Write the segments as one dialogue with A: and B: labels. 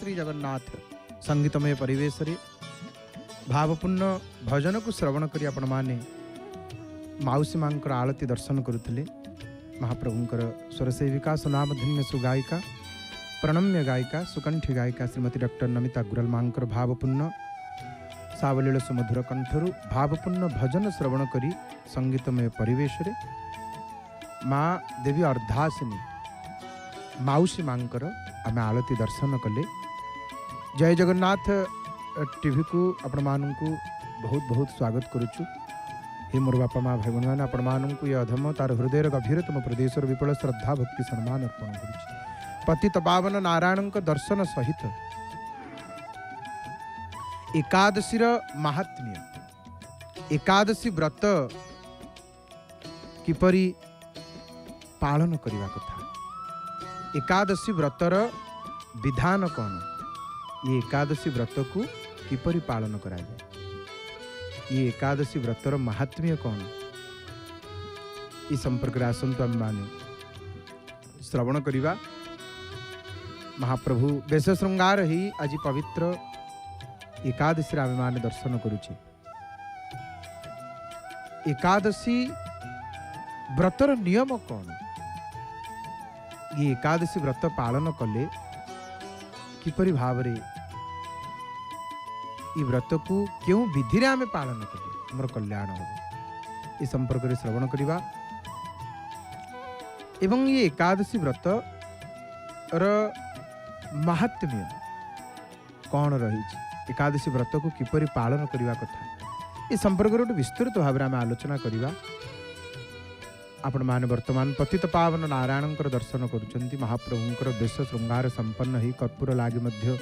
A: श्री जगन्नाथ संगीतमय परिवेश रे भावपूर्ण भजन को श्रवण करी आपण माने माउसी मांकर आलती दर्शन करुले। महाप्रभुंकर स्वरसेविका सुनामधन्य सुगायिका प्रणम्य गायिका सुकंठी गायिका श्रीमती डॉक्टर नमिता गुरल मांकर भावपूर्ण सावलील सुमधुर कंठरू भावपूर्ण भजन श्रवण करी संगीतमय परिवेश रे माँ देवी अर्धासिनी माउसी मांकर आम आलती दर्शन कले। जय जगन्नाथ टीवी को आपण मानू बहुत बहुत स्वागत करुचु। हे मोर बापा माँ भाई बहन मैंने आपण मानू ये अधम तार हृदय गभीरतम प्रदेश विपुल श्रद्धा भक्ति सम्मान अर्पण करुच्ची। पतित पावन नारायण दर्शन सहित एकादशीर महात्म्य एकादशी व्रत किपरि पालन करने कथा, एकादशी व्रतर विधान कौन, ये एकादशी व्रत को किपरि पालन करा जाए, ये एकादशी व्रतर महात्म्य कौन, इस संपर्क में आसतु आम माने श्रवण करिबा। महाप्रभु बेश श्रृंगार ही आज पवित्र एकादशी आम मान दर्शन करुचे। एकादशी व्रतर नियम कौन, ये एकादशी व्रत पालन कले किपरि भावरे ये व्रत को क्यों विधि रे आमे पालन कले हमर कल्याण हो, इस संपर्क में श्रवण करिबा। एवं ये एकादशी व्रत र महात्म्य कौन रही, एकादशी व्रत को किपरि पालन करने कथा, ये संपर्क में विस्तृत भाव में आलोचना करवा। आपण माने वर्तमान पतित पावन नारायण दर्शन करुचंती। महाप्रभुंकर बेश श्रृंगार संपन्न ही कर्पूर लागी मध्य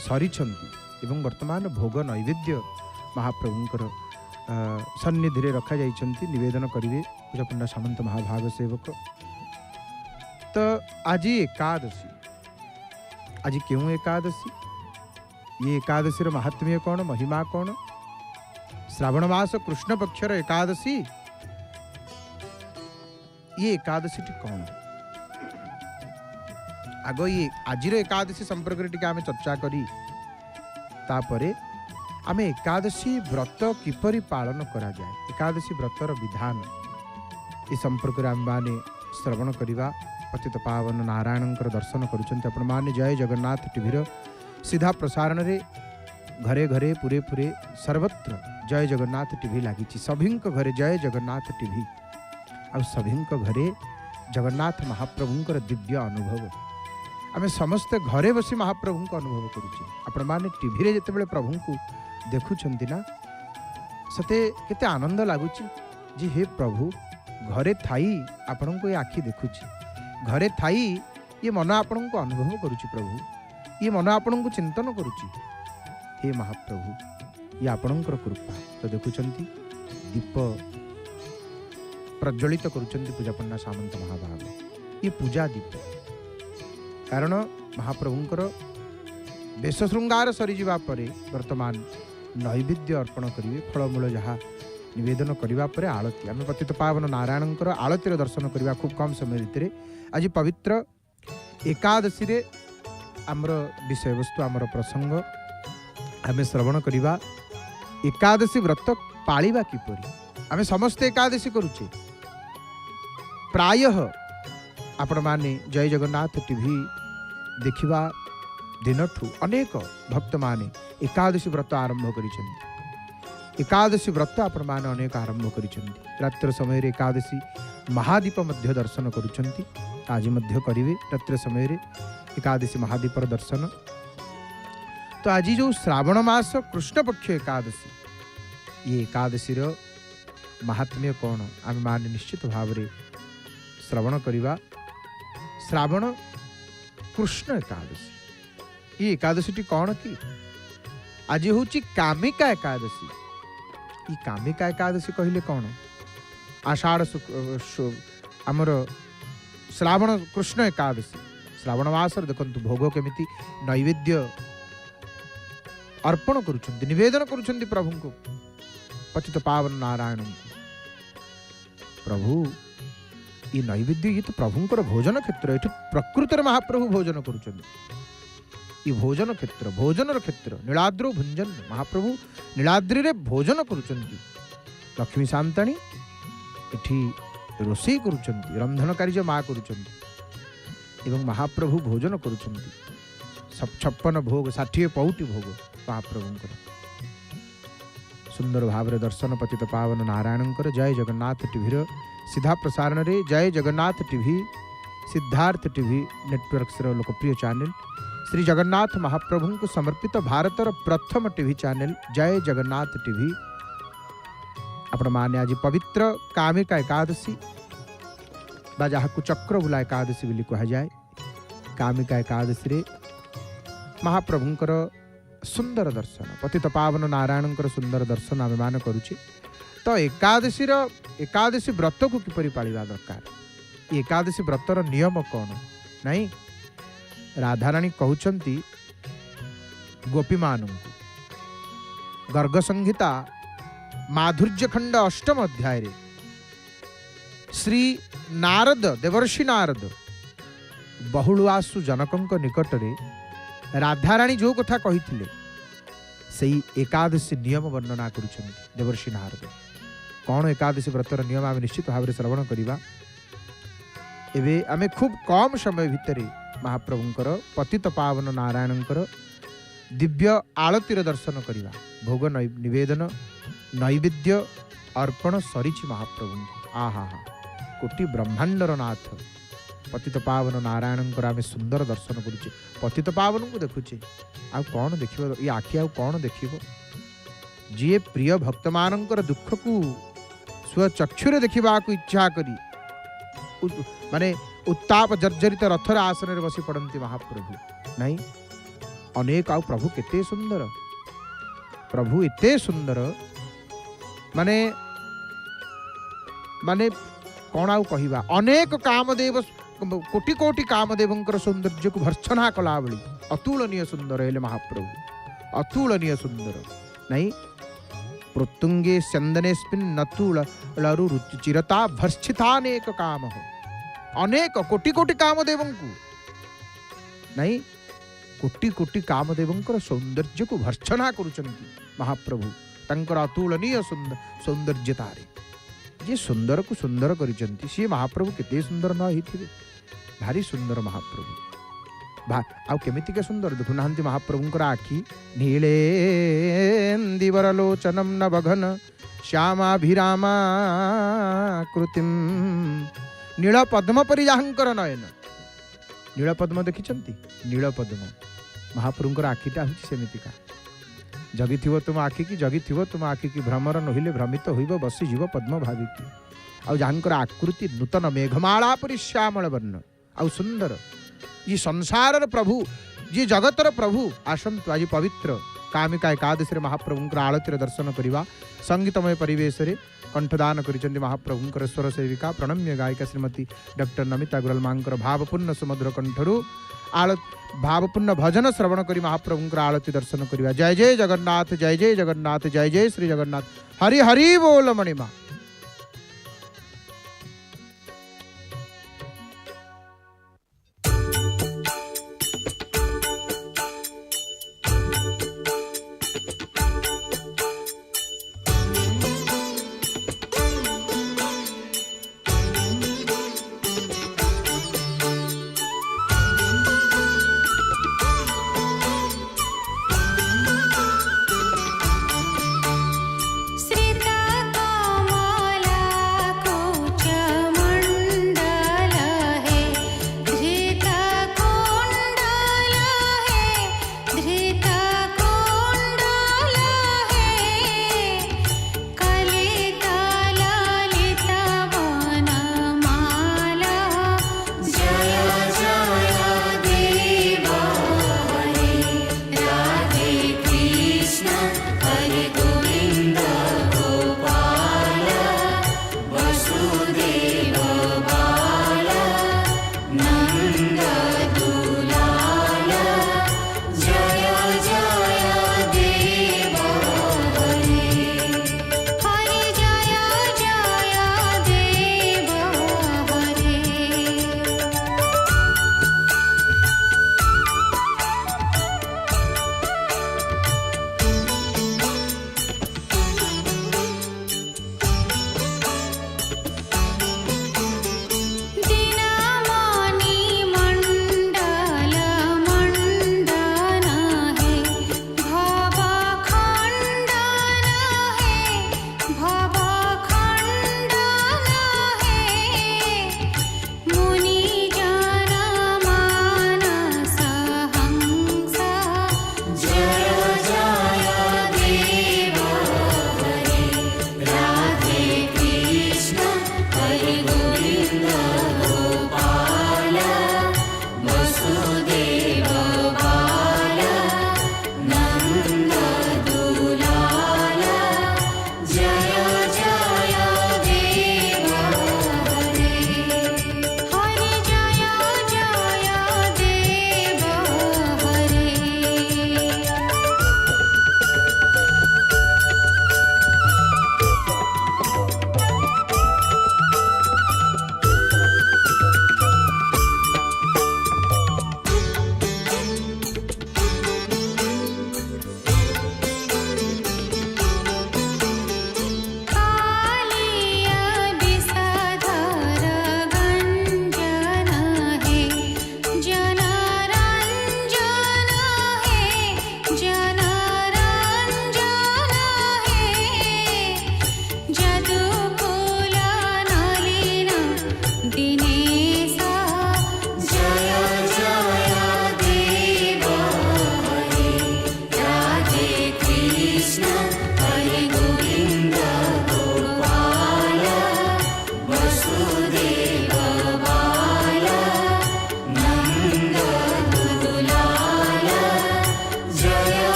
A: सरीछंती एवं वर्तमान भोग नैवेद्य महाप्रभुंकर सन्निधि रे रखा जाइछंती। निवेदन करिवे पूजा पंडा सामंत महाभाग सेवक। तो आज एकादशी, आज क्यों एकादशी, ये एकादशी महात्म्य कौन, महिमा कौन, श्रावण मास कृष्ण पक्षर एकादशी, ये एकादशी कौन, आग ये आज एकादशी संपर्क में आम चर्चा करी तापरे आमे एकादशी व्रत किपरि पालन करा जाए, एकादशी व्रतर विधान इस संपर्क में आम माने श्रवण करिबा। पतित पावन नारायण दर्शन करुचंती आपण माने। जय जगन्नाथ टीवी सीधा प्रसारण रे घरे घरे पूरे पूरे सर्वत्र जय जगन्नाथ टीवी लगी, सभी घरे जय जगन्नाथ टीवी आ सभी घरे जगन्नाथ महाप्रभुंकर दिव्य अनुभव। आम समस्ते घरे बसी महाप्रभु को अनुभव करुचे। आपण माने टीवी रे जते बेले प्रभु को देखुछंती ना सते केते आनंद लागुची जी हे प्रभु घरे थाई आपण को ये आखि देखुची, घरे थाई ये मन आपण को अनुभव करुची, प्रभु ये मन आपण को चिंतन करुची। हे महाप्रभु ये आपणकर कृपा। तो देखुछंती दीप प्रज्वलित करुचंती पूजा पंडा सामंत महाभाग, ये पूजा दीप कारण महाप्रभुंकर बेश श्रृंगार सरीजा परे वर्तमान नैवेद्य अर्पण करेंगे। फलमूल जहाँ निवेदन करने पर आलती आम पतित पावन नारायण आलतीर दर्शन करवा खूब कम समय भितर। आज पवित्र एकादशी रे आमर विषय वस्तु आमर प्रसंग आम श्रवण करवा। एकादशी व्रत पालिबा किपरि, आम समस्ते एकादशी करुचे। प्रायः आपण माने जय जगन्नाथ टीवी देखिबा दिनठू अनेक भक्त माने एकादशी व्रत आरंभ करिसेंती। एकादशी व्रत आपण माने अनेक आरंभ करिसेंती। रात्र समय रे एकादशी महादीप मध्य दर्शन करुचंती। आज मध्य करिवे रात्र समय रे एकादशी महादीपर दर्शन। तो आज जो श्रावण मास कृष्ण पक्ष एकादशी, ये एकादशी रो महात्म्य कौन आम माने निश्चित भाव रे श्रवण करिवा। श्रावण कृष्ण एकादशी, ये एकादशी कौन कि आज हूँ कामिका एकादशी। ये कामिका एकादशी कहले कौन, आषाढ़ आमर श्रावण कृष्ण एकादशी श्रावण मास देखु भोग केमिति नैवेद्य अर्पण करुछंती, निवेदन करुछंती प्रभु को, पतित पावन नारायण प्रभु ये नैवेद्य ये तो प्रभुंकर भोजन क्षेत्र, ये प्रकृतिर महाप्रभु भोजन करुछंती। ये भोजन क्षेत्र भोजन क्षेत्र नीलाद्रो भुंजन महाप्रभु नीलाद्री रे भोजन करुचंती लक्ष्मी शांताणी इठी रोषेई करुचंती रंधन कार्य माँ करुचंती एवं महाप्रभु भोजन करुचंती 56 भोग 60 पौटी भोग महाप्रभुंकर सुंदर भाव दर्शन पतित पावन नारायणकर जय जगन्नाथ टीवी सीधा प्रसारण रे जय Jagannath TV Siddharth TV networks लोकप्रिय चैनल श्री जगन्नाथ महाप्रभु को समर्पित भारतर प्रथम टीवी चैनल जय जगन्नाथ टीवी आपण माने आज पवित्र कामिका एकादशी बा जहाँ चक्र बुला एकादशी बोली कह जाए कामिका एकादशी रे महाप्रभुंकर सुंदर दर्शन पतित पावन नारायणकर सुंदर दर्शन आम मान करुचे तो एकादशी व्रत को किपरि पालिबा दरकार एकादशी व्रतर नियम कौन नहीं राधाराणी कहउचंती गोपी मानू गर्ग संहिता माधुर्य खंड 8 अध्याय रे श्री नारद देवर्षि नारद बहुलवासु जनकंक निकट रे राधाराणी जो कथा कही सही एकादशी नियम वर्णना करुछंती देवर्षि नारद कौन एकादशी व्रतर नियम आम निश्चित भाव में श्रवण करिबा एबे आमे खूब कम समय भितरे महाप्रभुंकर पतित पावन नारायणंकर दिव्य आळतीर दर्शन करिबा भोग निवेदन नैवेद्य अर्पण सरीछि महाप्रभु आहा कोटि ब्रह्मांडर नाथ पतित पावन नारायणंकर आमे सुंदर दर्शन करुचे पतित पावन को देखुचे आ कौन देखिबो ये आखि आ कौन देखिबो जी प्रिय भक्त मानंकर दुख को स्वचक्षुरे देखिबा को इच्छा करी माने उत्ताप जर्जरित रथर आसन रे बसी पड़ती महाप्रभु नहीं अनेक आउ प्रभु केते सुंदर प्रभु एते सुंदर माने माने कौन आउ कहिबा अनेक कामदेव कोटि कोटि कामदेवंकर सौंदर्य को भर्त्सना कला बली अतुलनीय सुंदर हेले महाप्रभु अतुलनीय सुंदर नहीं प्रतुंगे चंदनेस्मिन् नतुल लरु चिरता भर्षितानेक काम हो अनेक कोटि कोटि कामदेवं को नहीं कोटि कोटि कामदेवंकर सौंदर्य को भर्त्सना करुचंती महाप्रभु तंकर अतुलनीय सौंदर्यता रे जे सुंदर को सुंदर करिचंती सी महाप्रभु केते सुंदर न हिथिबे भारी सुंदर महाप्रभु आउ केमिति के सुंदर देखु नाहंती महाप्रभुंकर आखि नीलेंदिवर लोचनम नवघन श्यामाभिरामा कृतिम नील पद्म परि जाहंकर नयन नील पद्म देखिचंती नील पद्म महाप्रभुंकर आखिटा होछि सेमितिका जगिथिव तुम आखि की जगिथिव तुम आखि की भ्रमर नहिले भ्रमित होइब बसी जीव पद्म भाविकी आउ जाहंकर आकृति नूतन मेघमाला परि श्यामल वर्ण आउ सुंदर ये संसार प्रभु ये जगतर प्रभु आसंतु आज पवित्र कामिका एकादशी महाप्रभुंकर आळतीर दर्शन करिबा संगीतमय परिवेश रे कंठदान करिचंदी महाप्रभुंकर स्वर सेविका प्रणम्य गायिका श्रीमती डॉक्टर नमिता गुरल मांकर भावपूर्ण सुमधुर कंठरू भावपूर्ण भजन श्रवण करी महाप्रभुंकर आळती दर्शन करिबा जय जय जगन्नाथ जय जय जगन्नाथ जय जय श्री जगन्नाथ हरि हरि बोल मणिमा।
B: श्रीता काम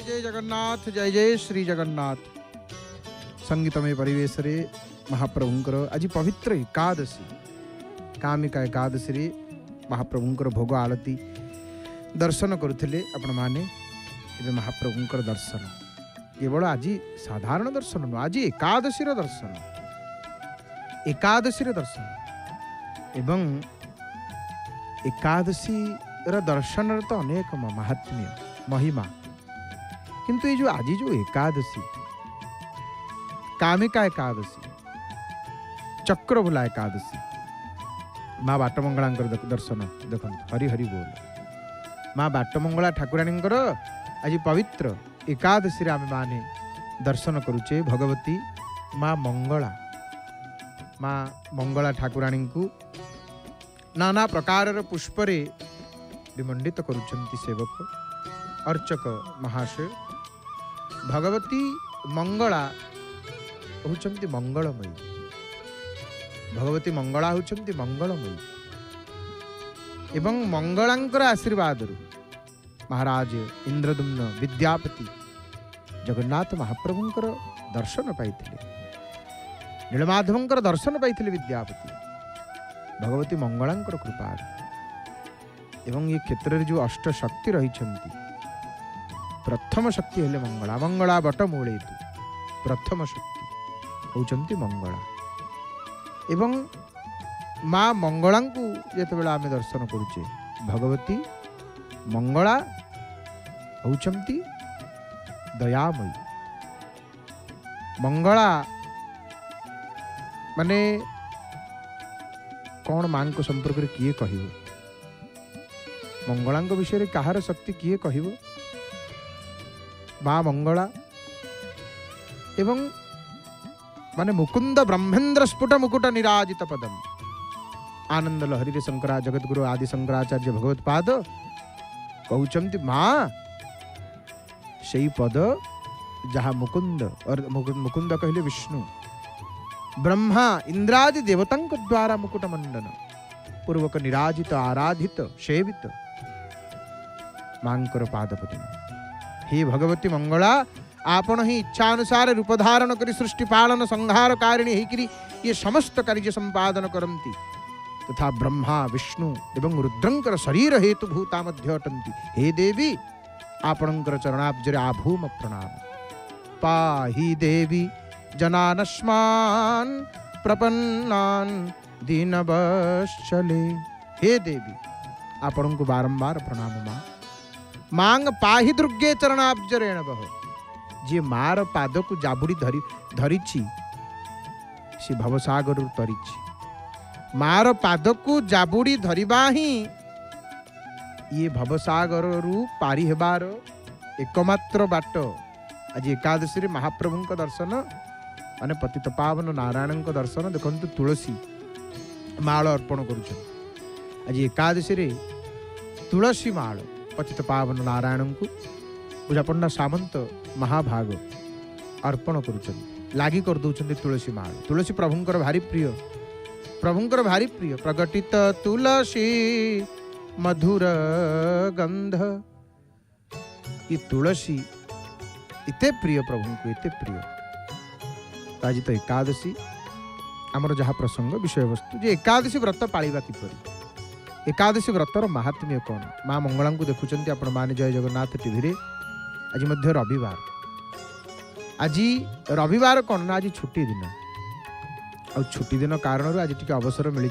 A: जय जगन्नाथ, जय जय श्री जगन्नाथ। संगीतमय परिवेश रे महाप्रभुंकर आज पवित्र एकादशी कामिका एकादशी रे महाप्रभुंकर भोग आलती दर्शन करुथिले आपण माने। एबे महाप्रभुंकर दर्शन केवल आज साधारण दर्शन नु, आज एकादशी रो दर्शन, एकादशी रो दर्शन। एवं एकादशी रो दर्शन तो अनेक महात्म्य महिमा, किंतु ये जो आज जो एकादशी कामिका एकादशी चक्रभुला एकादशी माँ बाटमंगला दर्शन देखो, हरि हरि बोल। माँ बाटमंगला ठाकुराणी आज पवित्र एकादशी आम माने दर्शन करुचे भगवती माँ मंगला। माँ मंगला ठाकुराणी को नाना प्रकार पुष्परे विमंडित करुचंती सेवक अर्चक महाशय। भगवती मंगला होचंती मंगलमयी, भगवती मंगला होचंती मंगलमयी। एवं मंगलांकर आशीर्वाद महाराज इंद्रदुम्न विद्यापति जगन्नाथ महाप्रभुंकर दर्शन पाइथिले, नीलमाधवंकर दर्शन पाइथिले विद्यापति भगवती मंगलांकर कृपा। एवं ये क्षेत्र में जो अष्ट शक्ति रही, प्रथम शक्ति हेले मंगला। मंगला बटमूले प्रथम शक्ति होचंती मंगला। एवं माँ मंगला को जेतेबेले आमे दर्शन करुचे, भगवती मंगला होचंती दयामयी। मंगला माने कौन मां को संपर्क रे किए कहिबो, मंगला विषय रे कहार शक्ति किए कहिबो। माँ मंगला एवं माने मुकुंद ब्रह्मेन्द्र स्फुट मुकुट निराजित पदम। आनंद लहरी रे शंकरा जगतगुरु आदि शंकराचार्य भगवत पाद कहउचंती माँ सेई पद जहाँ मुकुंद, और मुकुंद कहले विष्णु, ब्रह्मा इंद्रादि देवतांक द्वारा मुकुट मंडन पूर्वक निराजित आराधित सेवित मांकर पादपद्म। हे भगवती मंगला, आपण ही इच्छा अनुसार रूप धारण करी सृष्टि पालन संहार कारिणी होकरी ये समस्त कार्य संपादन करती, तथा ब्रह्मा विष्णु एवं रुद्रंकर शरीर हेतु भूता मध्य अटंती। हे देवी, आपणकर चरणाब्जरे आभूम प्रणाम। पाहि देवी जनानस्मान प्रपन्नान दीनवत्सले। हे देवी, आपण को बारंबार प्रणाम। माँ मांग पाहि दुर्गे चरणाब्जरेण बह। जे मार पाद को जाबुड़ी धरिछि से भवसागर तरिछि। मार पाद को जाबुड़ी धरिबा ही ये भवसागर रु पारी हेबार एकमात्र बाट। आज एकादशी रे महाप्रभु दर्शन माने पतित पावन नारायण दर्शन देखंतु, तुलसी माळ अर्पण करुछन। आज एकादशी रे तुलसी माळ पतित पावन नारायण को पूजापंडा सामंत महाभाग अर्पण करुछन, लागी कर दउछन तुलसी माळ। तुलसी प्रभुंकर भारी प्रिय, प्रभुंकर भारी प्रिय। प्रगटित तुलसी मधुर गंध। ये तुलसी इते प्रिय प्रभु को, इते प्रिय। आज तो एकादशी आमर जहाँ प्रसंग विषय वस्तु जे एकादशी व्रत पालिबा किपरि, एकादशी व्रतर महात्म्य कौन। माँ मंगला को देखुंत आपण माने जय जगन्नाथ टीवी रे। आज मध्य रविवार, आज रविवार कौन ना आज छुट्टी दिन। आ छुट्टी दिन कारण आज टिके अवसर मिली,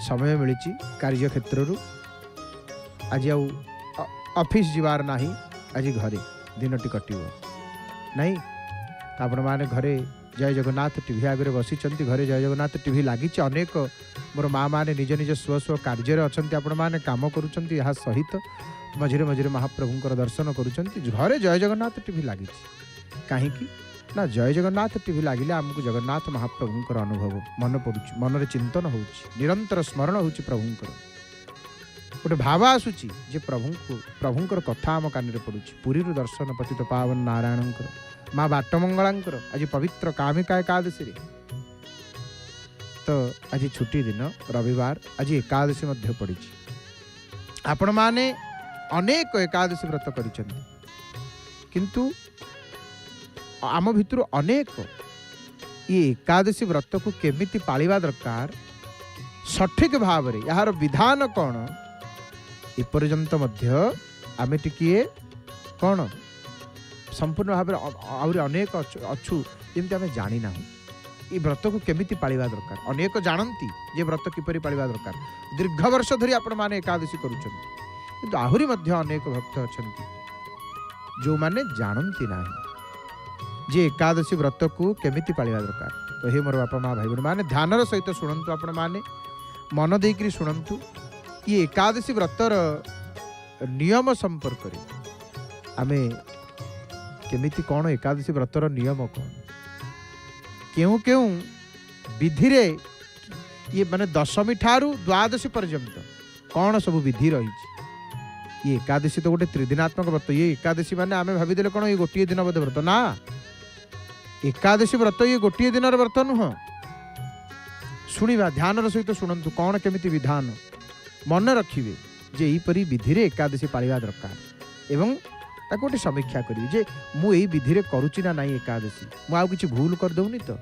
A: समय मिली कार्य क्षेत्र। आज ऑफिस जीवार नाही, आज घरे दिनटी कटिव नहीं। आपण माने घरे जय जगन्नाथ टीवी आगे बसी, घरे जय जगन्नाथ टीवी लगी। अनेक मोर माँ मैंने निज निज स्व स्व कार्य अच्छा आपण मैंने कम करुँच, यहाँ सहित मझिरे मझिरे महाप्रभुंकर दर्शन करुँच। घरे जय जगन्नाथ टीवी लगी कहीं ना, जय जगन्नाथ टीवी लगिले आमको जगन्नाथ महाप्रभुंकर अनुभव मन पड़ुच, मनरे चिंतन हो निरंतर स्मरण हो प्रभुंकर गोटे भाव आसूची जे प्रभुंकर कथा आम कान पड़ुची। पुरी दर्शन पतित पावन नारायणंकर माँ बाटमंगलांकर आज पवित्र कामिका एकादशी रे। तो आज छुट्टी दिन रविवार, आज एकादशी मध्य पड़ी। आपण माने अनेक एकादशी व्रत करिसेंती, किंतु आम भितर अनेक ये एकादशी व्रत को केमिति पालिबा दरकार सठिक भाव रे यार विधान कौन एपर्यंत मध्य आमे टिकिए कौन संपूर्ण भाव आहुरी अनेक अच्छु जमी आम जानी ना ये व्रत को केमिति पालिबा दरकार अनेक जानती जे व्रत किपरि पालिबा दरकार दीर्घ वर्ष धरी आपण माने एकादशी करूछन किंतु आहुरी मध्य अनेक भक्त अछंती जो माने जानती नाही जे एकादशी व्रत को केमिति पालिबा दरकार। तो हे मोर बापा माँ भाई बहन माने ध्यानर सहित शुणु आपण माने मन देकरी शुणु ये एकादशी व्रतर नियम संपर्क रे आमे केमिति कौन एकादशी व्रतर नियम कौन क्यों क्यों विधि रे ये माने दशमी ठारू द्वादशी पर्यंत कौन सब विधि रही ये एकादशी तो गोटे त्रिदिनात्मक व्रत ये एकादशी माने आमे भाविदेले कौन ये गोटे दिन बोध व्रत ना एकादशी व्रत ये गोटे दिन व्रत नुह शुणा ध्यान सहित शुणु कौन केमिति विधान मन रखिए जे यहीपरि विधि रे एकादशी पालिबा दरकार एवं ताको गोटे समीक्षा करी जे मु एई विधि रे करूची ना नाही एकादशी मु आउ किछि भूल कर दउनी तो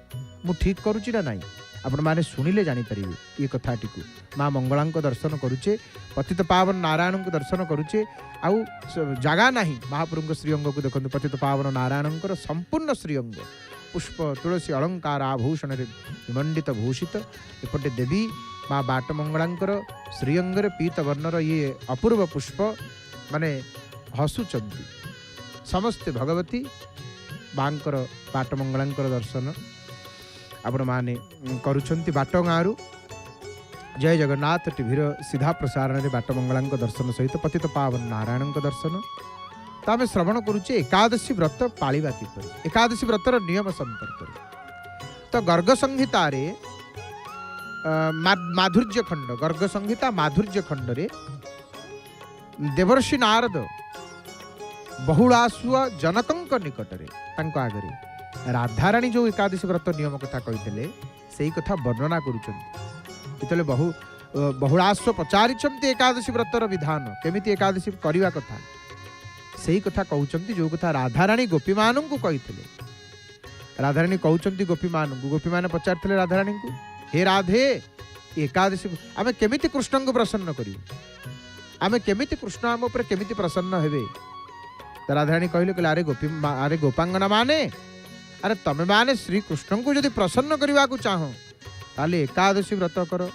A: मु ठीक करूची ना नाही आपण माने सुनिले जानि परिबे ये कथाटी को माँ मंगलांक दर्शन करूचे पतित पावन नारायण को दर्शन करूचे आउ जगह नाही महाप्रभु श्रीअंग को देखंतु पतित पावन नारायण संपूर्ण श्रीअंग पुष्प तुलसी अलंकार आभूषण विमंडित भूषित एपटे देवी माँ बाट मंगलांकर श्रीअंग पीत वर्णर ये अपूर्व पुष्प माने हसुचंती समस्ते भगवती बांकर बाट मंगलांकर दर्शन आपण माने करुछंती बाट गाँव जय जगन्नाथ टीभीर सीधा प्रसारण में बाट मंगलांक दर्शन सहित पतित पावन नारायण दर्शन तो आम श्रवण करुचे एकादशी व्रत पालिबा किपरि एकादशी व्रतर नियम संपर्क तो गर्ग संहिता रे माधुर्य खंड गर्ग संहिता माधुर्य खंड रे देवर्षि नारद बहुलासु जनकंक निकट रे तांको आगरे राधाराणी जो एकादशी व्रत नियम कथा कही से कथा वर्णना करुचंती बहुलाश्व पचारिछंती एकादशी व्रतर विधान केमिति एकादशी करिवा कथा सेही कथा कहउचंती जो कथा राधाराणी गोपी मानन को कहिथिले राधाराणी कहउचंती गोपी माने पचारथिले राधाराणी को हे राधे एकादशी आमे केमिति कृष्ण को प्रसन्न करियो आमे केमिति कृष्ण आम ऊपर केमिति प्रसन्न हेबे तो राधाराणी कहले अरे गोपांगना माने अरे तमे माने श्री कृष्ण को यदि प्रसन्न करने को चाहो ताले एकादशी व्रत कर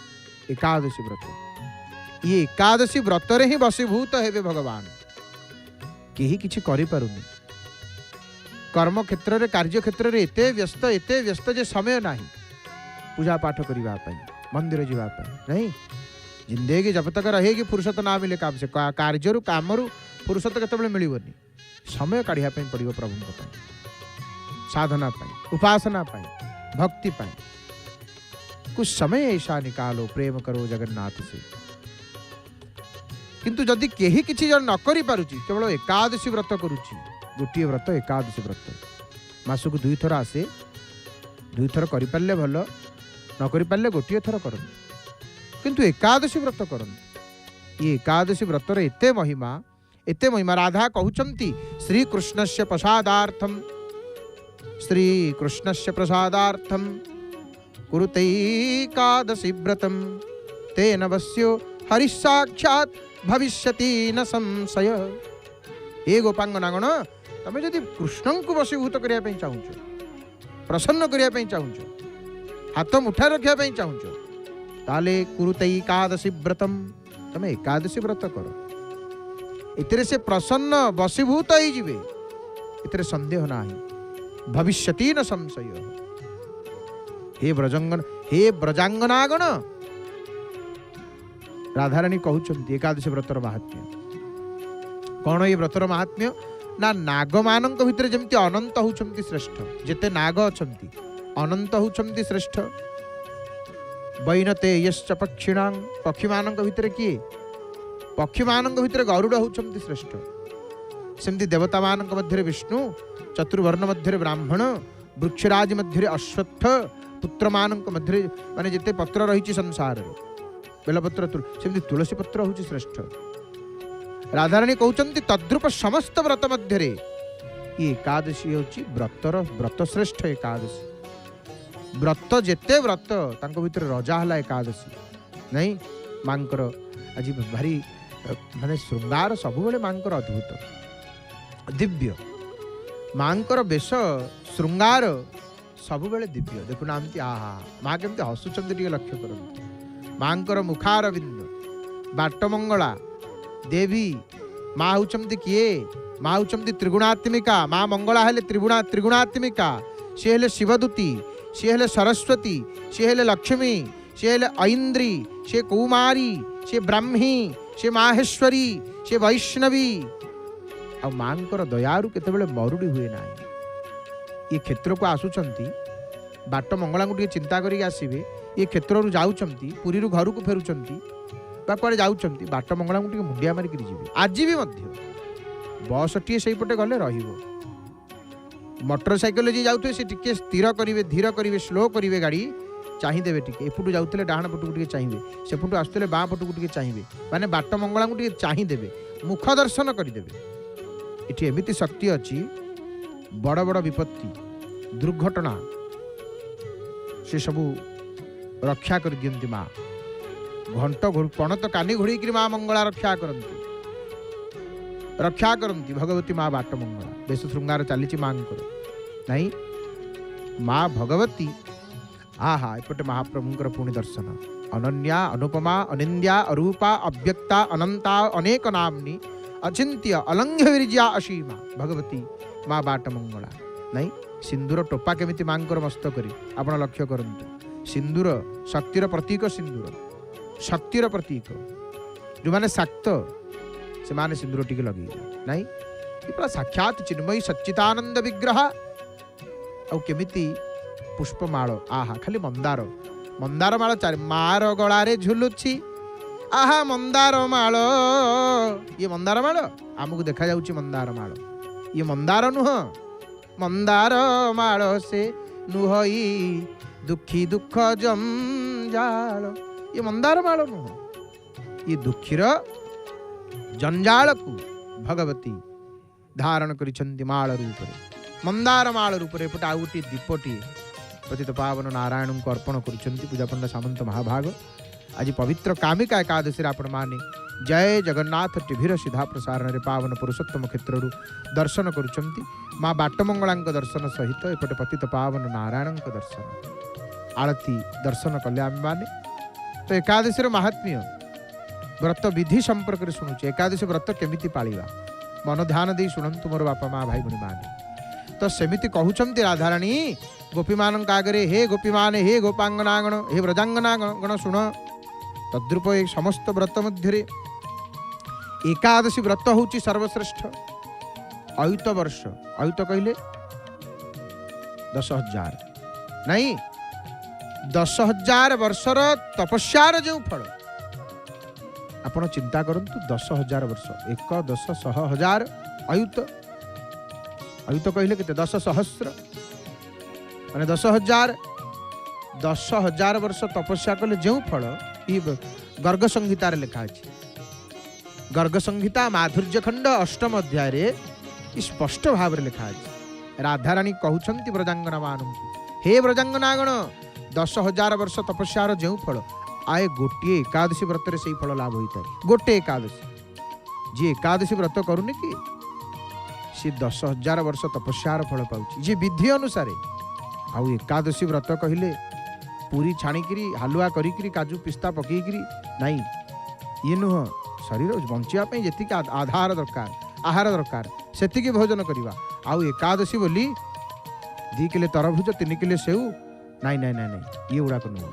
A: एकादशी व्रत ये एकादशी व्रत रे ही बसीभूत हेबे भगवान केही किछि करि पारुनी कर्म क्षेत्र रे कार्य क्षेत्र रे एते व्यस्त जे समय नाही पूजा पाठ करिवा पई मंदिर जीवा पई नहीं जिंदगी जब तक रहेगी फुर्सत ना मिले काम से कार्य रु काम रु फुर्सत केतबेले मिलिबनी समय काढ़िया पई पड़िबो प्रभु को साधना पाई उपासना पाई भक्ति पाई कुछ समय ऐसा निकालो प्रेम करो जगन्नाथ से किंतु जदि केही किछि जन न करि पारुची केवल एकादशी व्रत करूची गोटिए व्रत एकादशी व्रत मासक 2 थर आसे 2 थर करि पारले भलो न करि पारले गोटिए थर करन किंतु एकादशी व्रत करन ये एकादशी व्रतर एते महिमा राधा कहउचंती श्री कृष्णस्य प्रसादार्थम श्री कृष्णस्य प्रसादार्थम कुरुतैकादशी व्रतम तेन वश्यो हरिसाक्षात् भविष्यति न संशय। हे गोपांगनागण तमे यदि कृष्ण को वशीभूत करिया पई चाहुचो प्रसन्न करिया पई चाहुचो हाथ मुठा रखिया पई चाहुचो ताले कुरुतैकादशी व्रतम तमे एकादशी व्रत करो इतरे से प्रसन्न वशीभूत ही जिवे इतरे संदेह नाही भविष्यति न संशय। हे ब्रजांगनागण राधाराणी कहउचंती एकादशी व्रतर महात्म्य कौन ये व्रतर महात्म्य ना नाग मानक भितर जमती अनंत होउचंती श्रेष्ठ जेते नाग अछंती अनंत होउचंती श्रेष्ठ वैनते यश्च पक्षिणां पक्षी मानक भितर किए पक्षी मानक भितर गरुड़ होउचंती श्रेष्ठ सेमती देवता मानक मध्य विष्णु चतुर्वर्ण मध्य ब्राह्मण वृक्षराज मध्य अश्वत्थ पुत्र मानक मध्य माने जिते पत्र रही संसार बेलपत्र सेमती तुलसी पत्र हूँ श्रेष्ठ। राधाराणी कहउचंती तद्रूप समस्त व्रत मध्य ये एकादशी होची व्रत श्रेष्ठ एकादशी। व्रत जेते व्रत तांको भीतर रजा हला एकादशी नहीं मांकर आज भारी माने श्रृंगार सब बेले मांकर अद्भुत दिव्य मांकर बेश श्रृंगार सब बेले दिव्य देखु ना आहा माँ केमती हसुचंद टिके लक्ष्य करंतु मांकर मुखार बिंद बाटमंगला देवी माँ होचंती किए माँ होचंती त्रिगुणात्मिका माँ मंगला हेले त्रिगुणात्मिका सी हेले शिवदूती सी हेले सरस्वती सी हेले लक्ष्मी सी हेले ऐन्द्री सी कौमारी सी ब्राह्मी सी माहेश्वरी सी वैष्णवी आ मांकर दयारु केतेबेले मरुड़ी हुए ना ये क्षेत्र को आसुचंती बाट मंगला को चिंता करी आसीबे ये क्षेत्र रु जाउचंती पुरी रु घर को फेरुचंती बा कुआडे जाउचंती बाट मंगला को मुंडिया मारिक जीवे आज भी मध्य बस टी से पटे गले रहिबो मोटरसाइकेल जी जाउथे से टिके स्थिर करिवे धीर करिवे स्लो करिवे गाड़ी चाहिदेवे टिके एपुटू जाउतले डाहाण पटू टिके चाहिबे सेपुटू आसुतले बाँ पटू टिके चाहिबे माने बाट मंगला को टिके चाहिदेवे मुख दर्शन करिदेवे इठी एमिति शक्ति अछि बड़ बड़ विपत्ति दुर्घटना से सबू रक्षा कर दियंती माँ घंट पणत कानी घोड़ी माँ मंगला रक्षा करती भगवती माँ बाट मंगला बेश श्रृंगार चली माँ नहीं माँ भगवती आहा एपटे महाप्रभुंकर पुणी दर्शन अनन्या अनुपमा अनिंद्या अरूपा अव्यक्ता अनंता अनेक नामनी अचिंत्य अलंघ्य विरजा असीमा भगवती माँ बाट मंगला नहीं सिंदूर टोपा केमिति मांकर मस्तक आप लक्ष्य करंतु सिंदूर शक्तिर प्रतीक सिंदूर शक्तिर प्रतीक जो माने शाक्त से माने सिंदूर टिके लगे नहीं ये पूरा साक्षात चिन्मयी सच्चिदानंद विग्रह आ केमिति पुष्पमाल आहा खाली मंदार मंदार माल चार मार गलारे झुलुछि आहा मंदार माल ये मंदार माल आमको देखा जाउछि मंदार माल ये मंदार नुह मंदार माल से नुहई दुखी दुख जंजाल ये मंदार माल नुह ये दुखीर जंजाल को भगवती धारण करिछन्ति माल रूप मंदार माल रूप रे पटा आउटी दीपटी पतित पावन नारायण को अर्पण करिछन्ति पूजा पंडा सामंत महाभाग आज पवित्र कामिका एकादशी आपण माने जय जगन्नाथ टीभीर सीधा प्रसारण रे पावन पुरुषोत्तम क्षेत्र दर्शन करुचंती माँ बाटमंगला दर्शन सहित एपटे पतित पावन नारायण दर्शन आरती दर्शन कले आम माने तो एकादशी महात्म्य व्रत विधि संपर्क शुणुचे एकादशी व्रत केमिति पालिबा मन ध्यान दे शुणंतु मोर बापा माँ भाई भणी माने तो सेमिति कहउचंती राधाराणी गोपी मान आगरे हे गोपी मान हे गोपांगनागण हे व्रजांगनागण शुण तद्रूप एक समस्त व्रत मध्य एकादशी व्रत होची सर्वश्रेष्ठ अयुत वर्ष अयुत कहले 10,000 नहीं 10,000 वर्षर तपस्यार जो फल आपण चिंता करंतु 10,000 वर्ष 1 10 100 हजार अयुत अयुत कहले केते 10 सहस्र माने 10,000 10,000 वर्ष तपस्या कले जो फल ये गर्ग संहितार लिखा अछि गर्ग संहिता माधुर्य खंड 8म अध्याय रे स्पष्ट भाव रे लिखा अछि राधाराणी कहउछंती व्रजांगना मानंतु हे व्रजांगनागण 10,000 वर्ष तपस्यार जो फल आए गोटे एकादशी व्रत रे सेही फल लाभ होता है गोटे एकादशी जी एकादशी व्रत करूनी कि सी 10,000 वर्ष तपस्यार फल पाउछि जी विधि अनुसार आउ एकादशी व्रत कहिले पूरी छाणिकी हालुआ करी काजू पिस्ता पकईकरी नहीं ये नुह शरीर बंचापी जी आधार दरकार आहार दरकार से भोजन करवा आउ एकादशी बोली 2 किलो तरभुज 3 किलो सेऊ नहीं नहीं नहीं नहीं ये गुड़ाक नुह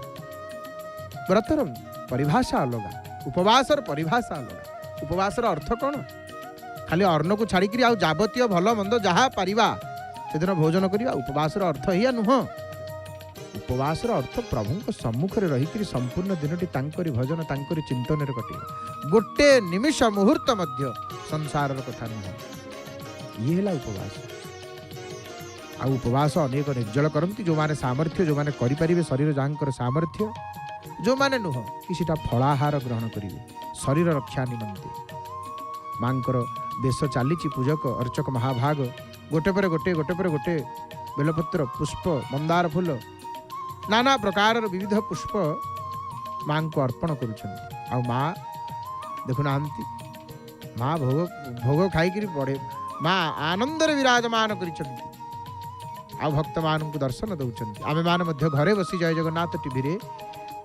A: व्रतर परिभाषा अलग उपवासर परिभाषा अलग उपवासर अर्थ कौन खाली अन्न को छाड़ी आउ जावतीय भल मंद जहाँ पारिबा सेदिन भोजन करवा उपवासर अर्थ या नुह उपवासर अर्थ प्रभु सम्मुख में रहीकि संपूर्ण दिनटी तांकरी भजन तांकरी चिंतन कटे गोटे निमिष मुहूर्त मध्य संसार कथा नुह ये है उपवास आ उपवास अनेक निर्जल करती जो माने सामर्थ्य जो माने करें शरीर जहाँकर सामर्थ्य जो माने नुह कि सीटा फलाहार ग्रहण करेंगे शरीर रक्षा निमंते मांकर बेश चली पूजक अर्चक महाभाग गोटे पर गोटे गोटे पर गोटे बेलपत्र पुष्प मंदार फूल नाना प्रकार विविध पुष्प माँ को अर्पण करुछन। माँ देखुना माँ भोग भोग खाई बड़े माँ आनंद विराजमान करिछन्ति। भक्त मान को दर्शन दौरान आमे मान घरे बसी जय जगन्नाथ टीवी रे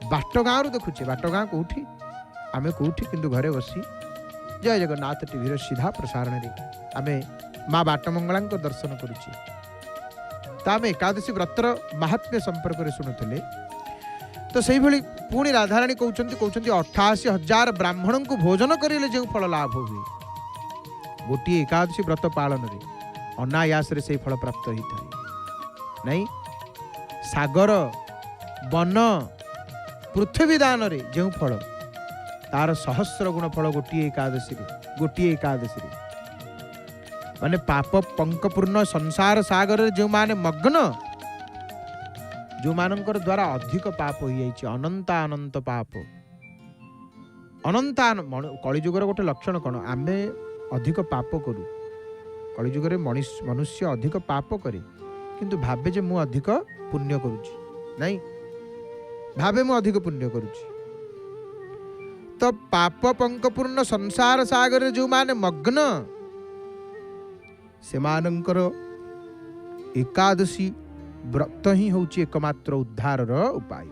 A: बाट गाँव देखुचे बाट गाँ कौटी आमे कौटी किंतु घरे बसी जय जगन्नाथ टीवी रे सीधा प्रसारण रे आमे माँ बाटमंगला दर्शन करुचे। तो आम एकादशी व्रतर महात्म्य संपर्क में शुणुले तो से भली पुणी राधाराणी कहते 88,000 ब्राह्मण को भोजन करेले जो फल लाभ हुए गोटे एकादशी व्रत पालन रे अनायास रे से फल प्राप्त होता है नहीं। सागर वन पृथ्वी दान रे जो फल तार सहस्र गुण फल गोटे एकादशी रे माने पाप पंकपूर्ण संसार सागर रे जो माने मग्न जो मानकर द्वारा अधिक पाप हो जाइए अनंत अनंत पाप अनंत कलिजुगर गोटे लक्षण कौन आमे अधिक पाप करू कलिजुगर मनुष्य अधिक पाप करे किंतु भावे जे मु अधिक पुण्य करुची नहीं भावे मु अधिक पुण्य करुची। तो पाप पंकपूर्ण संसार सागर जो माने मग्न से मानकर एकादशी व्रत ही होची एकमात्र उद्धार उपाय।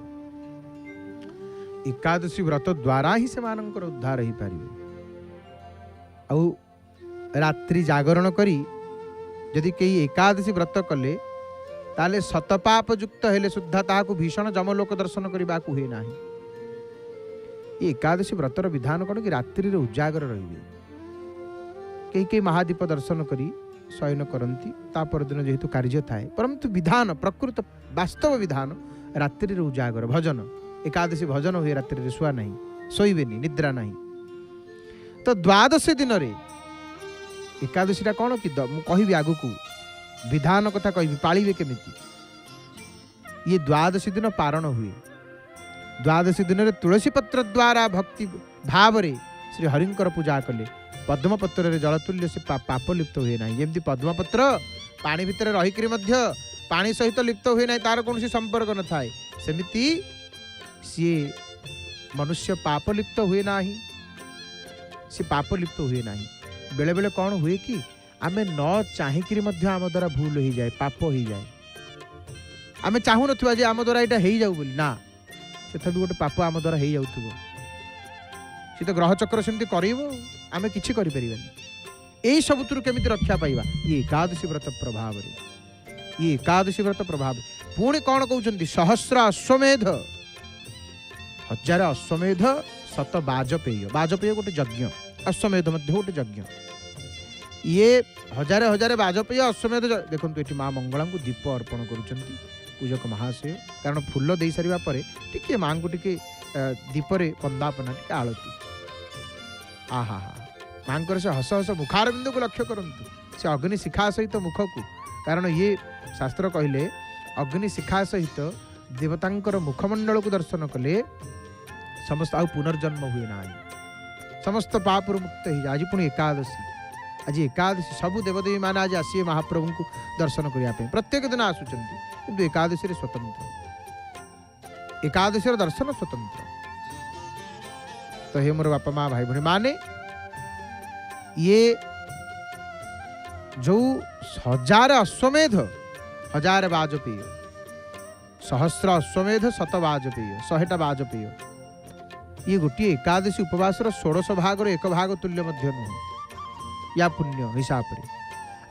A: एकादशी व्रत द्वारा ही से मानकर उद्धार ही पारिबे। आ रात्रि जागरण करी यदि कई एकादशी व्रत कले ताले शतपाप युक्त हेले सुद्धा ताहाकु भीषण जमलोक दर्शन करने को हुए नाही। ये एकादशी व्रतर विधान कौन कि रात्रि रे उजागर रहिबे कई कई महादीप दर्शन करी शयन करती तापर दिन जेहेतु कार्य थाए परंतु विधान प्रकृत वास्तव विधान रात्रि रे उजागर भजन एकादशी भजन हुए रात्रि रे शुआ नहीं शोबेनी निद्रा नहीं। तो द्वादशी दिन रे एकादशीटा कौन कि कहि आगु को विधान कथा कहि पालिबे केमिति ये द्वादशी दिन पारण हुए। द्वादशी दिन रे तुलसी पत्र द्वारा भक्ति भाव रे श्री हरिंकर पूजा कले पद्मपत्र रे जलतुल्य से पाप लिप्त हुए ना। जमती पद्मपत्र पानी भितर रहीकि पानी सहित लिप्त हुए ना तार कौन संपर्क न थाए सेमिति सी मनुष्य पाप लिप्त हुए ना सी पाप लिप्त हुए ना। बेले बेले कौन हुए कि आमे न चाहिकी आम द्वारा भूल हो जाए पाप हो जाए आमे चाहू नथिबा जे आम द्वारा एटा हेई जाऊ बोली ना से भी गोटे पाप आम द्वारा हेई जाउथबो सी तो ग्रह चक्र सेमती करिवो आमे किछि करि परिबानी। एई सबुतरु केमिति रक्षा पाइबा ये एकादशी व्रत प्रभाव रे ये एकादशी व्रत प्रभाव पुणी कौन कहउचंती सहस्र अश्वमेध 1000 अश्वमेध 100 वाजपेय वाजपेय गोटे यज्ञ अश्वमेध मध्य गोटे यज्ञ ये 1000 वाजपेय अश्वमेध देखंतु एठी मां मंगला को दीप अर्पण करूचंती पूजक महाशय कारण फूल दे सारिबा परे टिके मां को टिके दीपरे वंदापना टिके आळती आहा मांकर से हस हस मुखारबिंदु को लक्ष्य करंतु से अग्नि शिखा सहित मुख को कारण ये शास्त्र कहले अग्नि शिखा सहित देवतांकर मुखमंडल को दर्शन कले समस्त आउ पुनर्जन्म हुए ना समस्त पाप मुक्त हो आज पुणी एकादशी आज एकादशी सबु देवदेवी मान आज आसिए महाप्रभु को दर्शन करने प्रत्येक दिन आसुचंती किंतु एकादशी स्वतंत्र एकादशी दर्शन स्वतंत्र। तो हे मोर बापा माँ भाई भाई माने ये जो 1000 अश्वमेध 1000 वाजपेय सहस्र अश्वमेध 100 वाजपेय 100टा वाजपेय ये गोटे एकादशी उपवास 16 भाग 1 भाग तुल्य मध्य नुह या पुण्य हिसाब से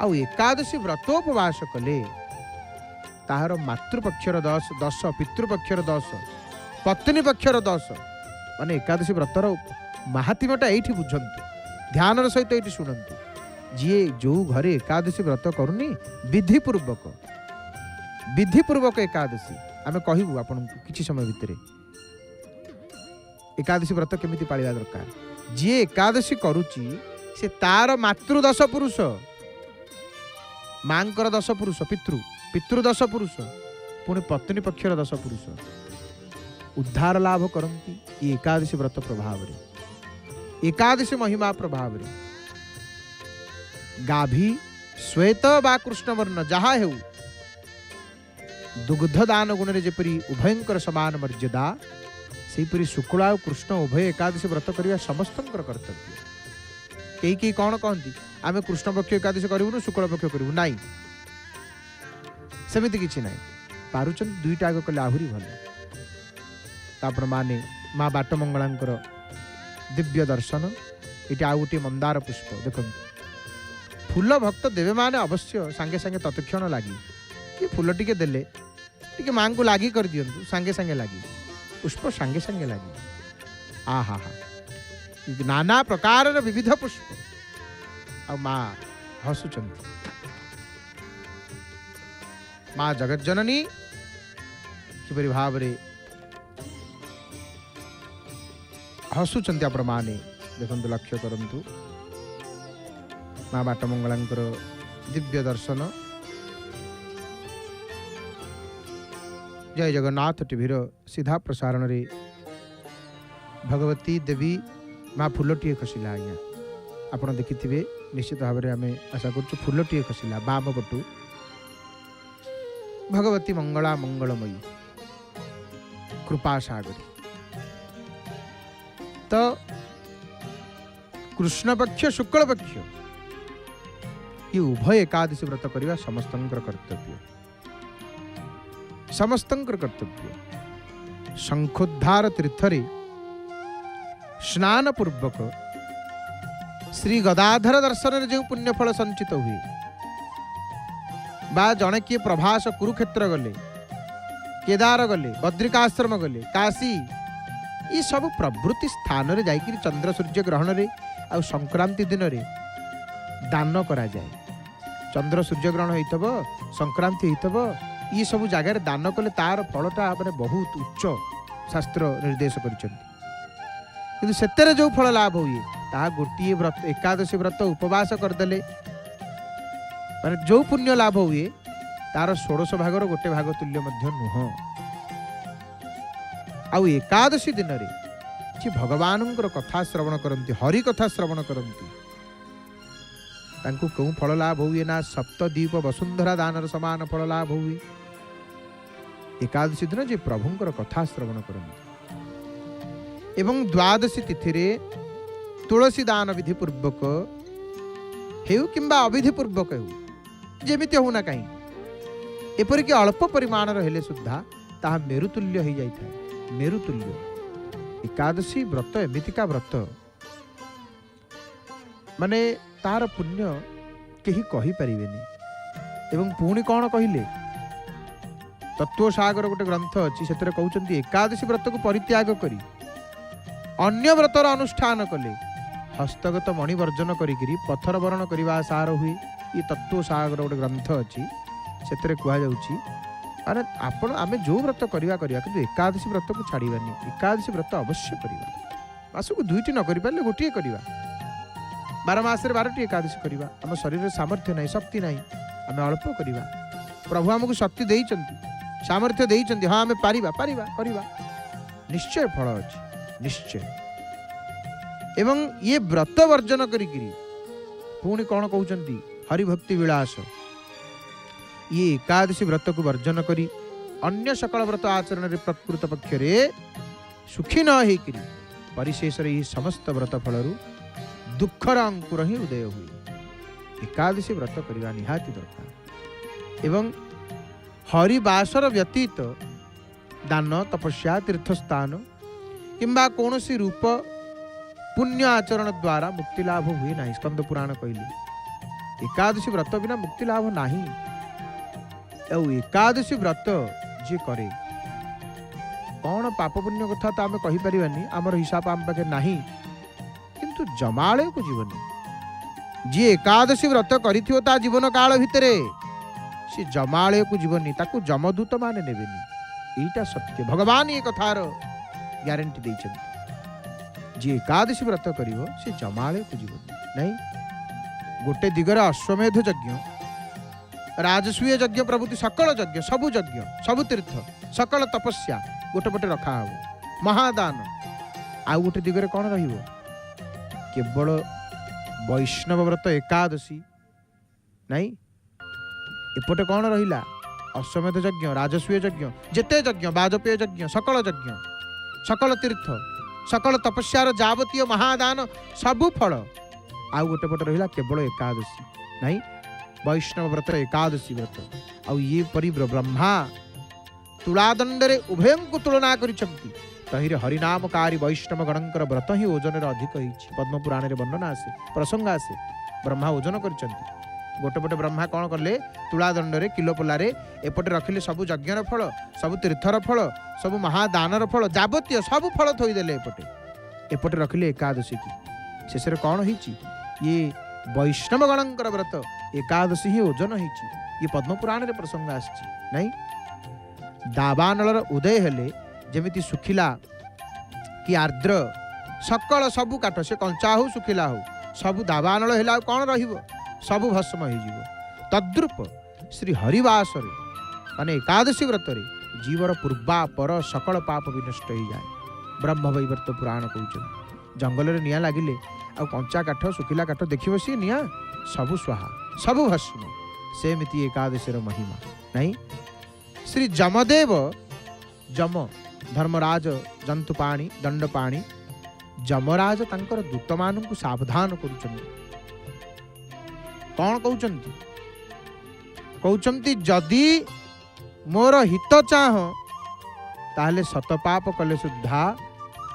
A: आ एकादशी व्रतोपवास कले ताहार मातृपक्षर 10 पितृपक्षर 10 पत्नी पक्षर 10 माने एकादशी व्रतर महात्म्यटा एठी बुझंतु ध्यान सहित ये शुणु जी जो घरे एकादशी व्रत करूनी विधिपूर्वक एकादशी आम कहबू आपन किछि समय भितर एकादशी व्रत केमिति पालिबा दरकार जी एकादशी करूची से तार मातृदश पुरुष मांकर 10 पुरुष पितृ 10 पुरुष पुणी पत्नी पक्षर 10 पुरुष उद्धार लाभ करती ये एकादशी व्रत प्रभाव रे एकादशी महिमा प्रभाव रे गाभी श्वेत बा कृष्णवर्ण जहा हेउ दुग्ध दान गुण रे जेपरी उभयंकर समान मर्यादा सेपरी शुक्ला और कृष्ण उभय एकादशी व्रत करवा समस्तंकर कर्तव्य। कई कई कौन कहती आम कृष्ण पक्ष एकादशी करूँ शुक्ल पक्ष करूँ नाई सेमती किसी ना पारुच दुईटा आग कले आहरी भल। तापर माने माँ बाटमंगलांकर दिव्य दर्शन ये आउ गोटे मंदार पुष्प देख फूल भक्त देवे माने अवश्य सांगे सांगे तत्क्षण लगी कि फूल टिके देले टिके माँ को लगी कर दियंतु सांगे सांगे लगी पुष्प सांगे सांगे लगी आ हा हा नाना प्रकार विविध पुष्प आ माँ हसुचंती माँ जगत जननी किपरि भाव रे हसुचंती आपण माने देखंतु लक्ष्य करंतु माँ बाटमंगलांकर दिव्य दर्शन। जय जगन्नाथ टीवीर सीधा प्रसारण रे भगवती देवी माँ फूलटीए खसिला आज्ञा आपण देखिथिबे निश्चित भाव में आम आशा करूँ फूलटीए खसिला बाम पटु भगवती मंगला मंगलमयी कृपा सागरी। तो कृष्ण पक्ष शुक्ल पक्ष ये उभय एकादशी व्रत करवा समस्तंकर कर्तव्य समस्तंकर कर्तव्य। शंखोद्धार तीर्थरे स्नान पूर्वक श्री गदाधर दर्शन जो पुण्यफल संचित हुए बा जड़े किए प्रभास कुरुक्षेत्र गले केदार गले बद्रिकाश्रम गले काशी ये सब प्रभृति स्थान रे जाइकि चंद्र सूर्य ग्रहण रे आ संक्रांति दिन रे दान करा जाए। चंद्र सूर्य ग्रहण होइतबो संक्रांति होइतबो ये सब जगार दान कले तार फलटा माने बहुत उच्च शास्त्र निर्देश कर सेतेरे जो फल लाभ हुए ता गोटे व्रत एकादशी व्रत उपवास करदेले माने जो पुण्य लाभ हुए तार 16 भागर गोटे भाग तुल्य मध्य नुह। आउ एकादशी दिन रे कि भगवान कथा श्रवण करती हरि कथा श्रवण करती तांको क्यों फल लाभ हुए ना सप्तद्वीप वसुंधरा दानर समान फल लाभ हुए। एकादशी दिन जे प्रभुंकर कथा श्रवण करती एवं द्वादशी तिथि रे तुलसी दान विधि पूर्वक हेउ किंबा अविधि पूर्वक हेउ जेमिति होना कहीं एपरिक अल्प परिमाण हेले सुद्धा ताहा मेरुतुल्य हो जाए। मेरुतुल्य एकादशी व्रत एमितिका व्रत माने तार पुण्य केही कहि परिबेनी। एवं पुणी कौन कहिले तत्वसागर गोटे ग्रंथ अच्छी से कहते एकादशी व्रत को परित्याग करी अन्य व्रतर अनुष्ठान कले हस्तगत मणिवर्जन करी पत्थर वरण करने सार हुए। ये तत्वसागर गोटे ग्रंथ अच्छी से कहुच्छी अरे आपण आम जो व्रत करवा कि एकादशी व्रत को छाड़ानी एकादशी व्रत अवश्य करवा मास को दुईटी न कर पारे गोटे करवा 12 मास 12टी एकादशी करवा। आम शरीर सामर्थ्य ना शक्ति ना आम अल्प करवा प्रभु आमको शक्ति देइचंती सामर्थ्य देइचंती हाँ आम पारिबा पारिबा करवा निश्चय फल अच्छी निश्चय। एवं ये व्रत वर्जन करी पुणी कौन कहते हरिभक्ति विलास ये एकादशी व्रत को वर्जन करी अन्य सकल व्रत आचरण रे प्रकृत पक्ष रे सुखी न होकर परिशेष रे समस्त व्रत फल दुखर अंकुर ही उदय हुए। एकादशी व्रत करवा निहाती दरकार। एवं हरिवासर व्यतीत दान तपस्या तीर्थस्थान किंबा कौन सी रूप पुण्य आचरण द्वारा मुक्ति लाभ हुए ना। स्कंद पुराण कहली एकादशी व्रत बिना मुक्ति लाभ नहीं। एकादशी व्रत जी करे कौन पाप पुण्य कथा तो आम कहीपरानी आमर हिसाब आम पाखे नहीं किंतु जमालय को जीवनी जी एकादशी व्रत करिथियो ता जीवन काल भितरे सी जमालय को जीवनी ताकू जमदूत माने नेबेनी। एटा सत्य भगवान ये कथार ग्यारंटी देइछन जी एकादशी व्रत करिवो से जमालय को जीवनी नहीं। गोटे दिगरे अश्वमेध यज्ञ राजसूय यज्ञ प्रभृति सकल यज्ञ सबु तीर्थ सकल तपस्या गोटे पटे रखा हो महादान आउ गोटे दिगरे कौन रहिबो केवल वैष्णव व्रत एकादशी ନାଇଁ ଏପଟେ କ'ଣ ରହିଲା? ଅଶ୍ୱମେଧ ଯଜ୍ଞ, ରାଜସ୍ୱୀୟ ଯଜ୍ଞ, ଯେତେ ଯଜ୍ଞ, ବାଜପେୟ ଯଜ୍ଞ, ସକଳ ଯଜ୍ଞ, ସକଳ ତୀର୍ଥ, ସକଳ ତପସ୍ୟାର ଯାବତୀୟ ମହାଦାନ ସବୁ ଫଳ। ଆଉ ଗୋଟେ ପଟେ ରହିଲା କେବଳ ଏକାଦଶୀ। ନାଇଁ ବୈଷ୍ଣବ ବ୍ରତ, ଏକାଦଶୀ ବ୍ରତ। ଆଉ ଇଏ ପରି ବ୍ରହ୍ମା ତୁଳାଦଣ୍ଡରେ ଉଭୟଙ୍କୁ ତୁଳନା କରିଛନ୍ତି। ତହିଁରେ ହରିନାମକାରୀ ବୈଷ୍ଣବ ଗଣଙ୍କର ବ୍ରତ ହିଁ ଓଜନରେ ଅଧିକ ହେଇଛି। ପଦ୍ମପୁରାଣରେ ବର୍ଣ୍ଣନା ଆସେ, ପ୍ରସଙ୍ଗ ଆସେ, ବ୍ରହ୍ମା ଓଜନ କରିଛନ୍ତି। ଗୋଟେ ପଟେ ବ୍ରହ୍ମା କ'ଣ କଲେ? ତୁଳାଦଣ୍ଡରେ କିଲୋପୋଲାରେ ଏପଟେ ରଖିଲେ ସବୁ ଯଜ୍ଞର ଫଳ, ସବୁ ତୀର୍ଥର ଫଳ, ସବୁ ମହାଦାନର ଫଳ, ଯାବତୀୟ ସବୁ ଫଳ ଥୋଇଦେଲେ ଏପଟେ। ଏପଟେ ରଖିଲେ ଏକାଦଶୀ କି। ଶେଷରେ କ'ଣ ହେଇଛି? ଇଏ ବୈଷ୍ଣବ ଗଣଙ୍କର ବ୍ରତ ଏକାଦଶୀ ହିଁ ଓଜନ ହେଇଛି। ଇଏ ପଦ୍ମପୁରାଣରେ ପ୍ରସଙ୍ଗ ଆସିଛି। ନାଇଁ ଦାବାନଳର ଉଦୟ ହେଲେ ଯେମିତି ଶୁଖିଲା କି ଆର୍ଦ୍ର ସକଳ ସବୁ କାଠ, ସେ କଞ୍ଚା ହଉ ଶୁଖିଲା ହଉ, ସବୁ ଦାବାନଳ ହେଲେ ଆଉ କ'ଣ ରହିବ? ସବୁ ଭସ୍ମ ହେଇଯିବ। ତଦ୍ରୂପ ଶ୍ରୀ ହରିବାସରେ ମାନେ ଏକାଦଶୀ ବ୍ରତରେ ଜୀବର ପୂର୍ବା ପର ସକଳ ପାପ ବିନଷ୍ଟ ହେଇଯାଏ। ବ୍ରହ୍ମବୈବର୍ତ ପୁରାଣ କହୁଛନ୍ତି। ଜଙ୍ଗଲରେ ନିଆଁ ଲାଗିଲେ ଆଉ କଞ୍ଚା କାଠ ଶୁଖିଲା କାଠ ଦେଖିବ, ସିଏ ନିଆଁ ସବୁ ସ୍ୱାହା, ସବୁ ଭସ୍ମ। ସେମିତି ଏକାଦଶୀର ମହିମା। ନାଇଁ ଶ୍ରୀ ଯମଦେବ, ଯମ ଧର୍ମରାଜ ଜନ୍ତୁ ପାଣି ଦଣ୍ଡ ପାଣି, ଯମରାଜ ତାଙ୍କର ଦୂତମାନଙ୍କୁ ସାବଧାନ କରୁଛନ୍ତି। କ'ଣ କହୁଛନ୍ତି? କହୁଛନ୍ତି ଯଦି ମୋର ହିତ ଚାହଁ ତାହେଲେ ଶତପାପ କଲେ ସୁଦ୍ଧା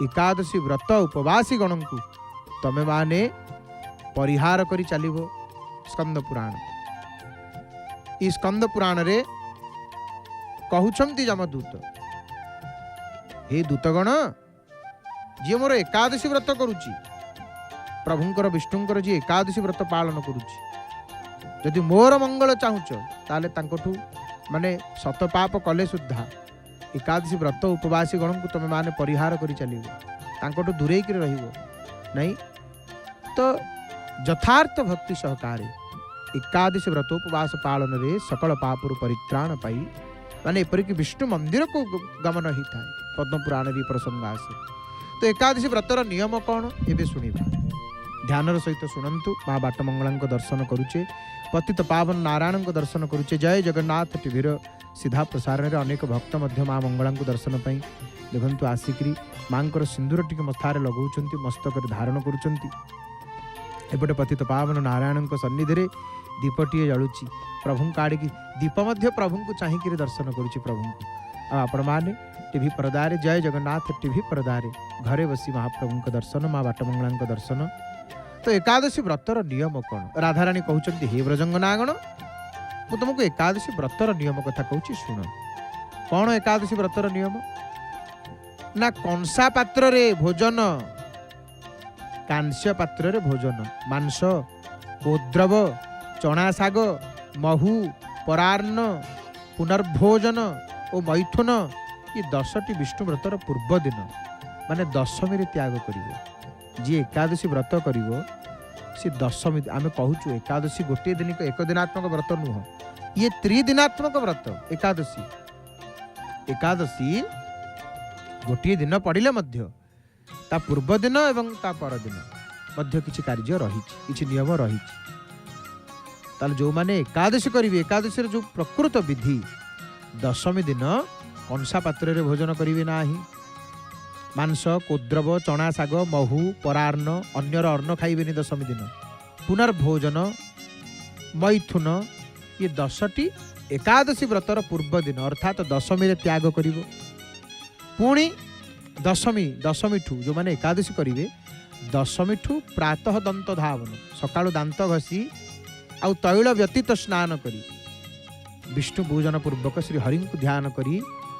A: ଏକାଦଶୀ ବ୍ରତ ଉପବାସୀ ଗଣଙ୍କୁ ତମେ ମାନେ ପରିହାର କରି ଚାଲିବ। ସ୍କନ୍ଦ ପୁରାଣ। ଏ ସ୍କନ୍ଦ ପୁରାଣରେ କହୁଛନ୍ତି ଯମଦୂତ, ହେ ଦୂତଗଣ, ଯିଏ ମୋର ଏକାଦଶୀ ବ୍ରତ କରୁଛି, ପ୍ରଭୁଙ୍କର ବିଷ୍ଣୁଙ୍କର ଯିଏ ଏକାଦଶୀ ବ୍ରତ ପାଳନ କରୁଛି, ଯଦି ମୋର ମଙ୍ଗଳ ଚାହୁଁଛ ତାହେଲେ ତାଙ୍କଠୁ ମାନେ ଶତପାପ କଲେ ସୁଦ୍ଧା ଏକାଦଶୀ ବ୍ରତ ଉପବାସୀ ଗଣଙ୍କୁ ତମେ ମାନେ ପରିହାର କରି ଚାଲିବ, ତାଙ୍କଠୁ ଦୂରେଇକି ରହିବ। ନାଇଁ ତ ଯଥାର୍ଥ ଭକ୍ତି ସହକାରେ ଏକାଦଶୀ ବ୍ରତ ଉପବାସ ପାଳନରେ ସକଳ ପାପରୁ ପରିତ୍ରାଣ ପାଇ ମାନେ ଏପରିକି ବିଷ୍ଣୁ ମନ୍ଦିରକୁ ଗମନ ହେଇଥାଏ। ପଦ୍ମପୁରାଣରେ ପ୍ରସଙ୍ଗ ଆସେ। ତ ଏକାଦଶୀ ବ୍ରତର ନିୟମ କ'ଣ ଏବେ ଶୁଣିବା। ଧ୍ୟାନର ସହିତ ଶୁଣନ୍ତୁ। ମା ବାଟମଙ୍ଗଳାଙ୍କ ଦର୍ଶନ କରୁଛେ, ପତିତ ପାବନ ନାରାୟଣଙ୍କ ଦର୍ଶନ କରୁଛେ। ଜୟ ଜଗନ୍ନାଥ ଟିଭିର ସିଧା ପ୍ରସାରଣରେ ଅନେକ ଭକ୍ତ ମଧ୍ୟ ମା ମଙ୍ଗଳାଙ୍କୁ ଦର୍ଶନ ପାଇଁ ଦେଖନ୍ତୁ ଆସିକିରି ମାଙ୍କର ସିନ୍ଦୁର ଟିକେ ମଥାରେ ଲଗାଉଛନ୍ତି, ମସ୍ତକରେ ଧାରଣ କରୁଛନ୍ତି। ଏପଟେ ପତିତ ପାବନ ନାରାୟଣଙ୍କ ସନ୍ନିଧିରେ ଦୀପଟିଏ ଜଳୁଛି। ପ୍ରଭୁଙ୍କ ଆଡ଼ିକି ଦୀପ ମଧ୍ୟ ପ୍ରଭୁଙ୍କୁ ଚାହିଁକିରି ଦର୍ଶନ କରୁଛି ପ୍ରଭୁଙ୍କୁ। ଆଉ ଆପଣମାନେ ଟିଭି ପରଦାରେ, ଜୟ ଜଗନ୍ନାଥ ଟିଭି ପରଦାରେ ଘରେ ବସି ମହାପ୍ରଭୁଙ୍କ ଦର୍ଶନ, ମା ବାଟମଙ୍ଗଳାଙ୍କ ଦର୍ଶନ। ତ ଏକାଦଶୀ ବ୍ରତର ନିୟମ କ'ଣ? ରାଧାରାଣୀ କହୁଛନ୍ତି, ହେ ବ୍ରଜଙ୍ଗନାଗଣ, ମୁଁ ତୁମକୁ ଏକାଦଶୀ ବ୍ରତର ନିୟମ କଥା କହୁଛି, ଶୁଣ। କ'ଣ ଏକାଦଶୀ ବ୍ରତର ନିୟମ? ନା କଂସା ପାତ୍ରରେ ଭୋଜନ, କାଂସ୍ୟ ପାତ୍ରରେ ଭୋଜନ, ମାଂସ, କୋଦ୍ରବ, ଚଣା ଶାଗ, ମହୁ, ପରାର୍ଣ୍ଣ, ପୁନର୍ଭୋଜନ ଓ ମୈଥୁନ, ଏ 10ଟି ବିଷ୍ଣୁ ବ୍ରତର ପୂର୍ବ ଦିନ ମାନେ ଦଶମୀରେ ତ୍ୟାଗ କରିବ। ଯିଏ ଏକାଦଶୀ ବ୍ରତ କରିବ ସେ ଦଶମୀ, ଆମେ କହୁଛୁ ଏକାଦଶୀ ଗୋଟିଏ ଦିନ ଏକ ଦିନାତ୍ମକ ବ୍ରତ ନୁହଁ, ଇଏ ତ୍ରିଦିନାତ୍ମକ ବ୍ରତ। ଏକାଦଶୀ ଏକାଦଶୀ ଗୋଟିଏ ଦିନ ପଡ଼ିଲେ ମଧ୍ୟ ତା ପୂର୍ବ ଦିନ ଏବଂ ତା ପରଦିନ ମଧ୍ୟ କିଛି କାର୍ଯ୍ୟ ରହିଛି, କିଛି ନିୟମ ରହିଛି। ତାହେଲେ ଯେଉଁମାନେ ଏକାଦଶୀ କରିବେ, ଏକାଦଶୀର ଯେଉଁ ପ୍ରକୃତ ବିଧି, ଦଶମୀ ଦିନ କଂସା ପାତ୍ରରେ ଭୋଜନ କରିବେ ନାହିଁ, ମାଂସ, କୋଦ୍ରବ, ଚଣା ଶାଗ, ମହୁ, ପରାର୍ଣ୍ଣ, ଅନ୍ୟର ଅନ୍ନ ଖାଇବେନି ଦଶମୀ ଦିନ, ପୁନର୍ଭୋଜନ, ମୈଥୁନ, ଇଏ 10ଟି ଏକାଦଶୀ ବ୍ରତର ପୂର୍ବ ଦିନ ଅର୍ଥାତ୍ ଦଶମୀରେ ତ୍ୟାଗ କରିବ। ପୁଣି ଦଶମୀଠୁ ଯେଉଁମାନେ ଏକାଦଶୀ କରିବେ, ଦଶମୀଠୁ ପ୍ରାତଃ ଦନ୍ତ ଧାବନ, ସକାଳୁ ଦାନ୍ତ ଘଷି ଆଉ ତୈଳ ବ୍ୟତୀତ ସ୍ନାନ କରି ବିଷ୍ଣୁ ପୂଜନ ପୂର୍ବକ ଶ୍ରୀ ହରିଙ୍କୁ ଧ୍ୟାନ କରି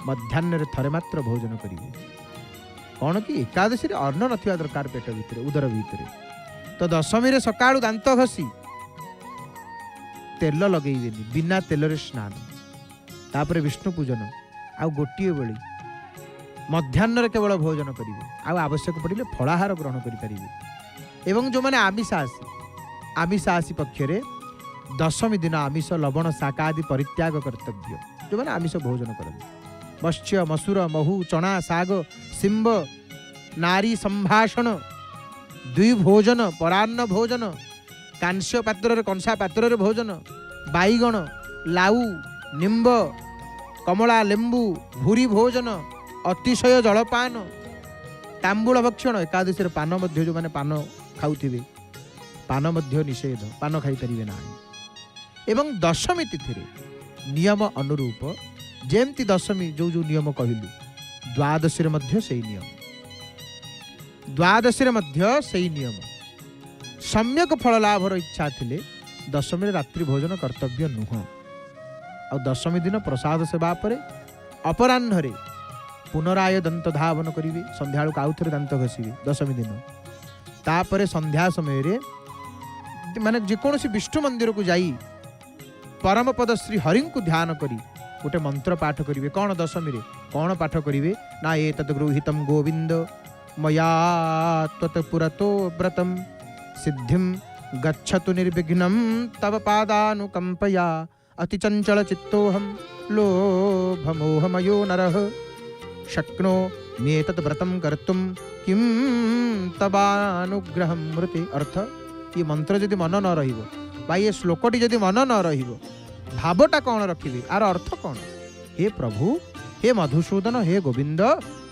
A: ମଧ୍ୟାହ୍ନରେ ଥରେ ମାତ୍ର ଭୋଜନ କରିବେ। କ'ଣ କି ଏକାଦଶୀରେ ଅନ୍ନ ନଥିବା ଦରକାର ପେଟ ଭିତରେ, ଉଦର ଭିତରେ। ତ ଦଶମୀରେ ସକାଳୁ ଦାନ୍ତ ଘଷି ତେଲ ଲଗେଇବେନି, ବିନା ତେଲରେ ସ୍ନାନ, ତାପରେ ବିଷ୍ଣୁ ପୂଜନ, ଆଉ ଗୋଟିଏ ବେଳି ମଧ୍ୟାହ୍ନରେ କେବଳ ଭୋଜନ କରିବେ, ଆଉ ଆବଶ୍ୟକ ପଡ଼ିଲେ ଫଳାହାର ଗ୍ରହଣ କରିପାରିବେ। ଏବଂ ଯେଉଁମାନେ ଆମିଷାଶୀ ପକ୍ଷରେ ଦଶମୀ ଦିନ ଆମିଷ, ଲବଣ, ଶାକା ଆଦି ପରିତ୍ୟାଗ କର୍ତ୍ତବ୍ୟ। ଯେଉଁମାନେ ଆମିଷ ଭୋଜନ କରନ୍ତି, ମତ୍ସ୍ୟ, ମସୁର, ମହୁ, ଚଣା, ଶାଗ, ଶିମ୍ବ, ନାରୀ ସମ୍ଭାଷଣ, ଦ୍ୱିଭୋଜନ, ପରାନ୍ନ ଭୋଜନ, କାଂସ୍ୟ ପାତ୍ରରେ କଂସା ପାତ୍ରରେ ଭୋଜନ, बाईगण लाऊ निम्ब कमला लेंबू भूरी भोजन अतिशय जलपान तांबूल भक्षण एकादशी पान मध्य जो मैंने पान खाऊे पान मध्य निषेध पान खाई पारे ना। एवं दशमी तिथि नियम अनुरूप जेमती दशमी जो जो नियम कहलु द्वादशी मध्य से नियम द्वादशी मध्य से नियम सम्यक फल लाभर इच्छा थिले दशमी रात्रि भोजन कर्तव्य नुह। आ दशमी दिन प्रसाद सेवा पर अपराह्न पुनराय दंत धावन करेंगे संध्या आउ थे दांत घषिबे दशमी दिन तापर संध्या समय रे माने जेकोसी विष्णु मंदिर को जाई परम पद श्री हरि को ध्यान करी गोटे मंत्र पाठ करेंगे। कौन दशमी रे कौन पाठ करेंगे ना ये तद गृहीतम गोविंद मया त्वत् पुरतो व्रतम सिद्धिम गच्छतु निर्विघ्नं तव पादानुकंपया अतिचंचल चित्तोहम लोभमोहमयो नरः शक्नो मेतत् व्रतं कर्तुं किं तवानुग्रहं मृते। अर्थ ये मंत्र यदि मन न रहिबो बा ये श्लोकटी यदि मन न रहिबो भावटा कौन रखिबे आर अर्थ कौन। हे प्रभु हे मधुसूदन हे गोविंद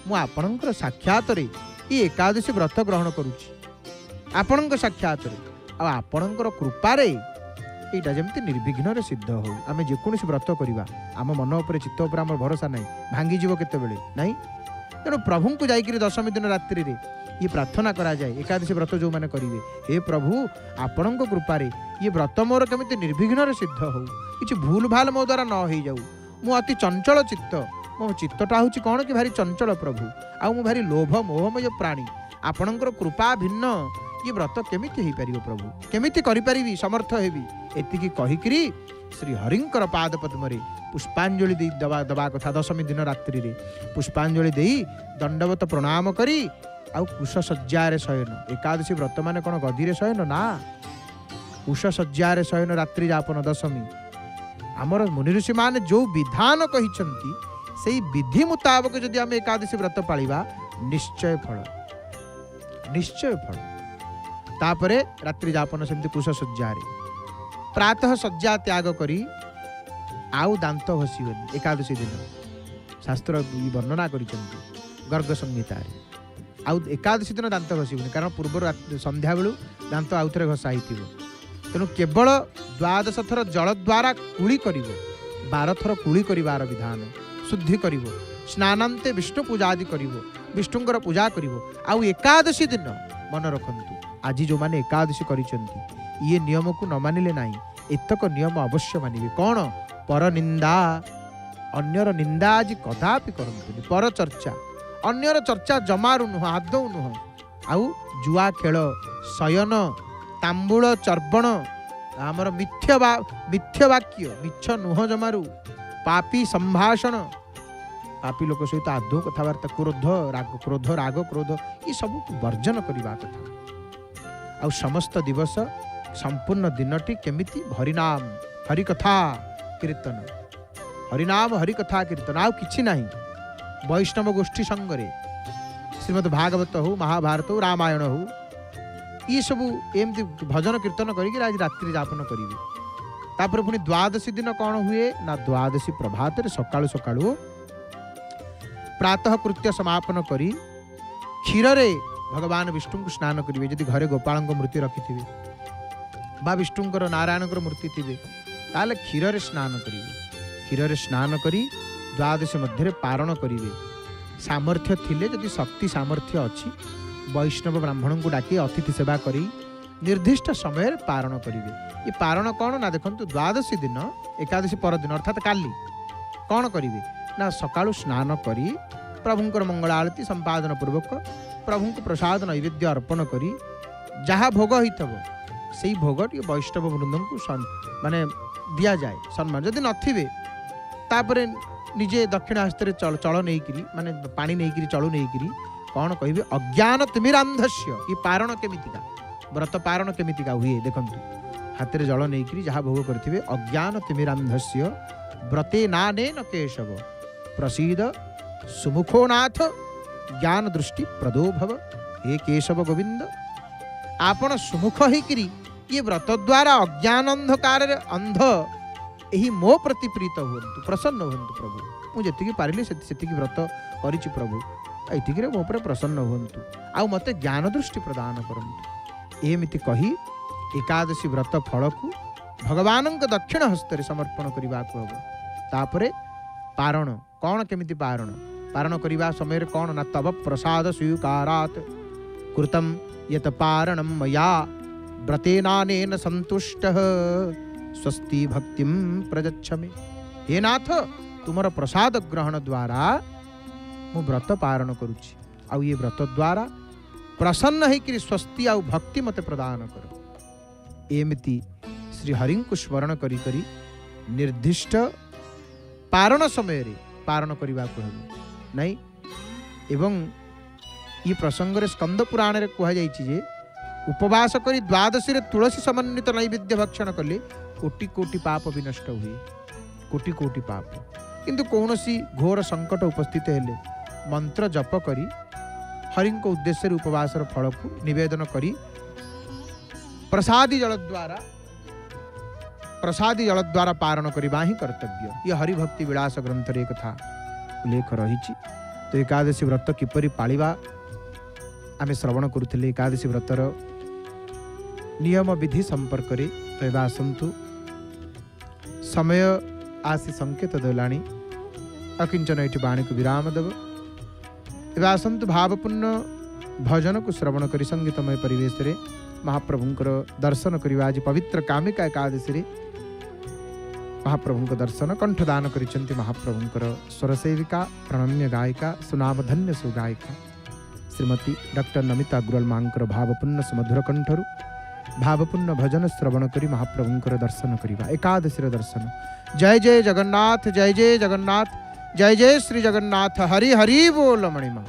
A: मु आपणकर साक्षात रे ये एकादशी व्रत ग्रहण करुछि आपणक साक्षात रे आ आपणकर कृपा रे एटा जेमती निर्विघ्न सिद्ध हो। आम जेकोसी व्रत करवा आम मन उपर चित्त उपर आम भरोसा ना भांगी जीव केते बेले नहीं तेणु प्रभु को जाकर दशमी दिन रात्रि रे ये प्रार्थना करा जाए एकादशी व्रत जो मैंने करेंगे हे प्रभु आपण कृपा ये व्रत मोर केमिति निर्विघ्न सिद्ध हो किसी भूल भाल मो द्वारा न हो जाऊ मु अति चंचल चित्त मो चित्तटा हूँ कौन कि भारी चंचल प्रभु आउ मु भारी लोभ मोहमय प्राणी आपणकर कृपा भिन्न ये व्रत केमिति हो पार प्रभु केमिति करि समर्थ हेबी एतिकी कहिकरी श्री हरिंकर पाद पद्म पुष्पांजलि दबा कथा दशमी दिन रात्रि रे पुष्पांजलि दे दंडवत प्रणाम करी आउ कुश सज्जार शयन एकादशी व्रत माने कौन गदी शयन ना कुश सज्जार शयन रात्रि जापन दशमी आमर मुनि ऋषि माने जो विधान कहिसंती सेई विधि मुताबक यदि आम एकादशी व्रत पालिबा निश्चय फल तापरे रात्रि जापन सेमती कुश सज्जारे प्रातः सज्जा त्याग करी आउ दांत घसीबनी एकादशी दिन शास्त्र वर्णना करिसंती गर्ग संहिता आउ एकादशी दिन दांत घसीबनी कारण पूर्व संध्या बेलू दांत आउ थे घसा होइतिबो तेणु केवल द्वादश थर जल द्वारा कुली करिवो 12 थर कुली करिवार विधान शुद्धि करिवो स्नानांते विष्णु पूजा आदि करिवो विष्णुंकर पूजा करिवो आउ एकादशी दिन मन रखंतु आज जो माने एकादशी करिसंती ये नियम को न मानिले नाही एतक नियम अवश्य मानिबे। कौन पर निंदा अन्यर निंदा आज कदापि करंतुनी पर चर्चा अन्यर चर्चा जमारू नुह आदौ नुह आउ जुआ खेल शयन तांबूल चर्बण आमर मिथ्य वाक्य मिछ नुह जमारू पापी संभाषण पापी लोक सहित आदौ कथबार्ता क्रोध राग क्रोध ये सब वर्जन करने कथा आउ समस्त दिवस संपूर्ण दिनटी केमिति हरिनाम हरिकथा कीर्तन हरिनाम हरिकथा कीर्तन आउ किछि नाही वैष्णव गोष्ठी संगरे श्रीमद् भागवत हो महाभारत हो रामायण हो ये सब एमती भजन कीर्तन करके आज रात्रि जापन करेंगे। तापर पुणी द्वादशी दिन कौन हुए ना द्वादशी प्रभात सकाळु सकाळु प्रातः कृत्य समापन करी क्षीर रे भगवान विष्णु को स्नान करेंगे। यदि घरे गोपाल मूर्ति रखि बा विष्णुंकर नारायणकर मूर्ति थे ताले क्षीर रे स्नान करेंगे। क्षीर रे स्नान करी द्वादशी मध्य पारण करेंगे। सामर्थ्य थिले यदि शक्ति सामर्थ्य अच्छी वैष्णव ब्राह्मण को डाकी अतिथि सेवा करी निर्दिष्ट समय पारण करेंगे। ये पारण कौन ना देखो द्वादशी दिन एकादशी परदिन अर्थात काली कौन करेंगे ना सकाळु स्नान करी प्रभुंकर मंगल आरती संपादन पूर्वक प्रभु को प्रसाद नैवेद्य अर्पण करी जहाँ भोग होइथबो से भोग वैष्णव वृंद को माने दिया जाए सम्मान जदि नथिबे तापरे निजे दक्षिण हस्ते चल नहीं माने पानी नहीं चलू नहीं कौन कहे अज्ञान तिमिरांधस्य ये पारण केमितिका व्रत पारण केमितिका हुए देखंतु हाथ में जल नहीं जहाँ भोग करथिबे अज्ञान तिमिरांधस्य व्रते नाने न केशव प्रसीद सुमुखो नाथ ज्ञान दृष्टि प्रदो भव हे केशव गोविंद आपण सुमुख होकरी ये व्रत द्वारा अज्ञान अंधकार अंध यही मो प्रति प्रीत हुअन्तु प्रसन्न हुअन्तु प्रभु मु जेतिकी पारिली सेतिकी व्रत करिछि प्रभु एतिकिरे मो पर प्रसन्न हुअन्तु आउ मते ज्ञान दृष्टि प्रदान करन्तु एमिति कही एकादशी व्रत फल को भगवान दक्षिण हस्तर समर्पण करने को हम तापरे पारण कौन केमिति पारण पारण करने समय कौन ना तव प्रसाद स्वीकारात कृतम यत पारणम मया व्रतेनानेन संतुष्टः स्वस्ति भक्तिम प्रयच्छमे। हे नाथ तुमर प्रसाद ग्रहण द्वारा मु व्रत पारण करुछि आउ ये व्रत द्वारा प्रसन्न होकर स्वस्ति आउ भक्ति मते प्रदान कर। एमिति श्री हरि को स्मरण करी करी निर्दिष्ट पारण समय रे पारण करने को नहीं एवं ये प्रसंग रे स्कंद पुराण रे कहा जाइछि जे उपवास करी द्वादशी रे तुलसी समन्वित नैवेद्य भक्षण कले कोटि कोटि पाप विनष्ट हुए कोटि कोटि पाप किंतु कौनसी घोर संकट उपस्थित हेले मंत्र जप करी हरि को उद्देश्य उपवास फल को निवेदन करी प्रसादी जल द्वारा पारण करवा ही कर्तव्य। ये हरिभक्ति विलास ग्रंथ रे कथा उल्लेख रही। तो एकादशी व्रत किपरि पालिबा आमे श्रवण करुथिले एकादशी व्रतर नियम विधि संपर्क रे तो एबा आसंतु समय आसी संकेत देलाणी अकिंचन एठी बाणी को विराम देव एबा आसंतु भावपूर्ण भजन को श्रवण करी संगीतमय परिवेश रे महाप्रभुंकर दर्शन करिवा आज पवित्र कामिका एकादशी रे महाप्रभुंकर दर्शन कंठदान करिसंति महाप्रभुंकर स्वर सेविका प्रणम्य गायिका सुनाम धन्य सुगायिका श्रीमती डॉक्टर नमिता अग्रवाल मांकर भावपूर्ण सुमधुर कंठरु भावपूर्ण भजन श्रवण करी महाप्रभुंकर दर्शन करिवा एकादशी दर्शन। जय जय जगन्नाथ जय जय जगन्नाथ जय जय श्री जगन्नाथ हरि हरि बोल मणिमा।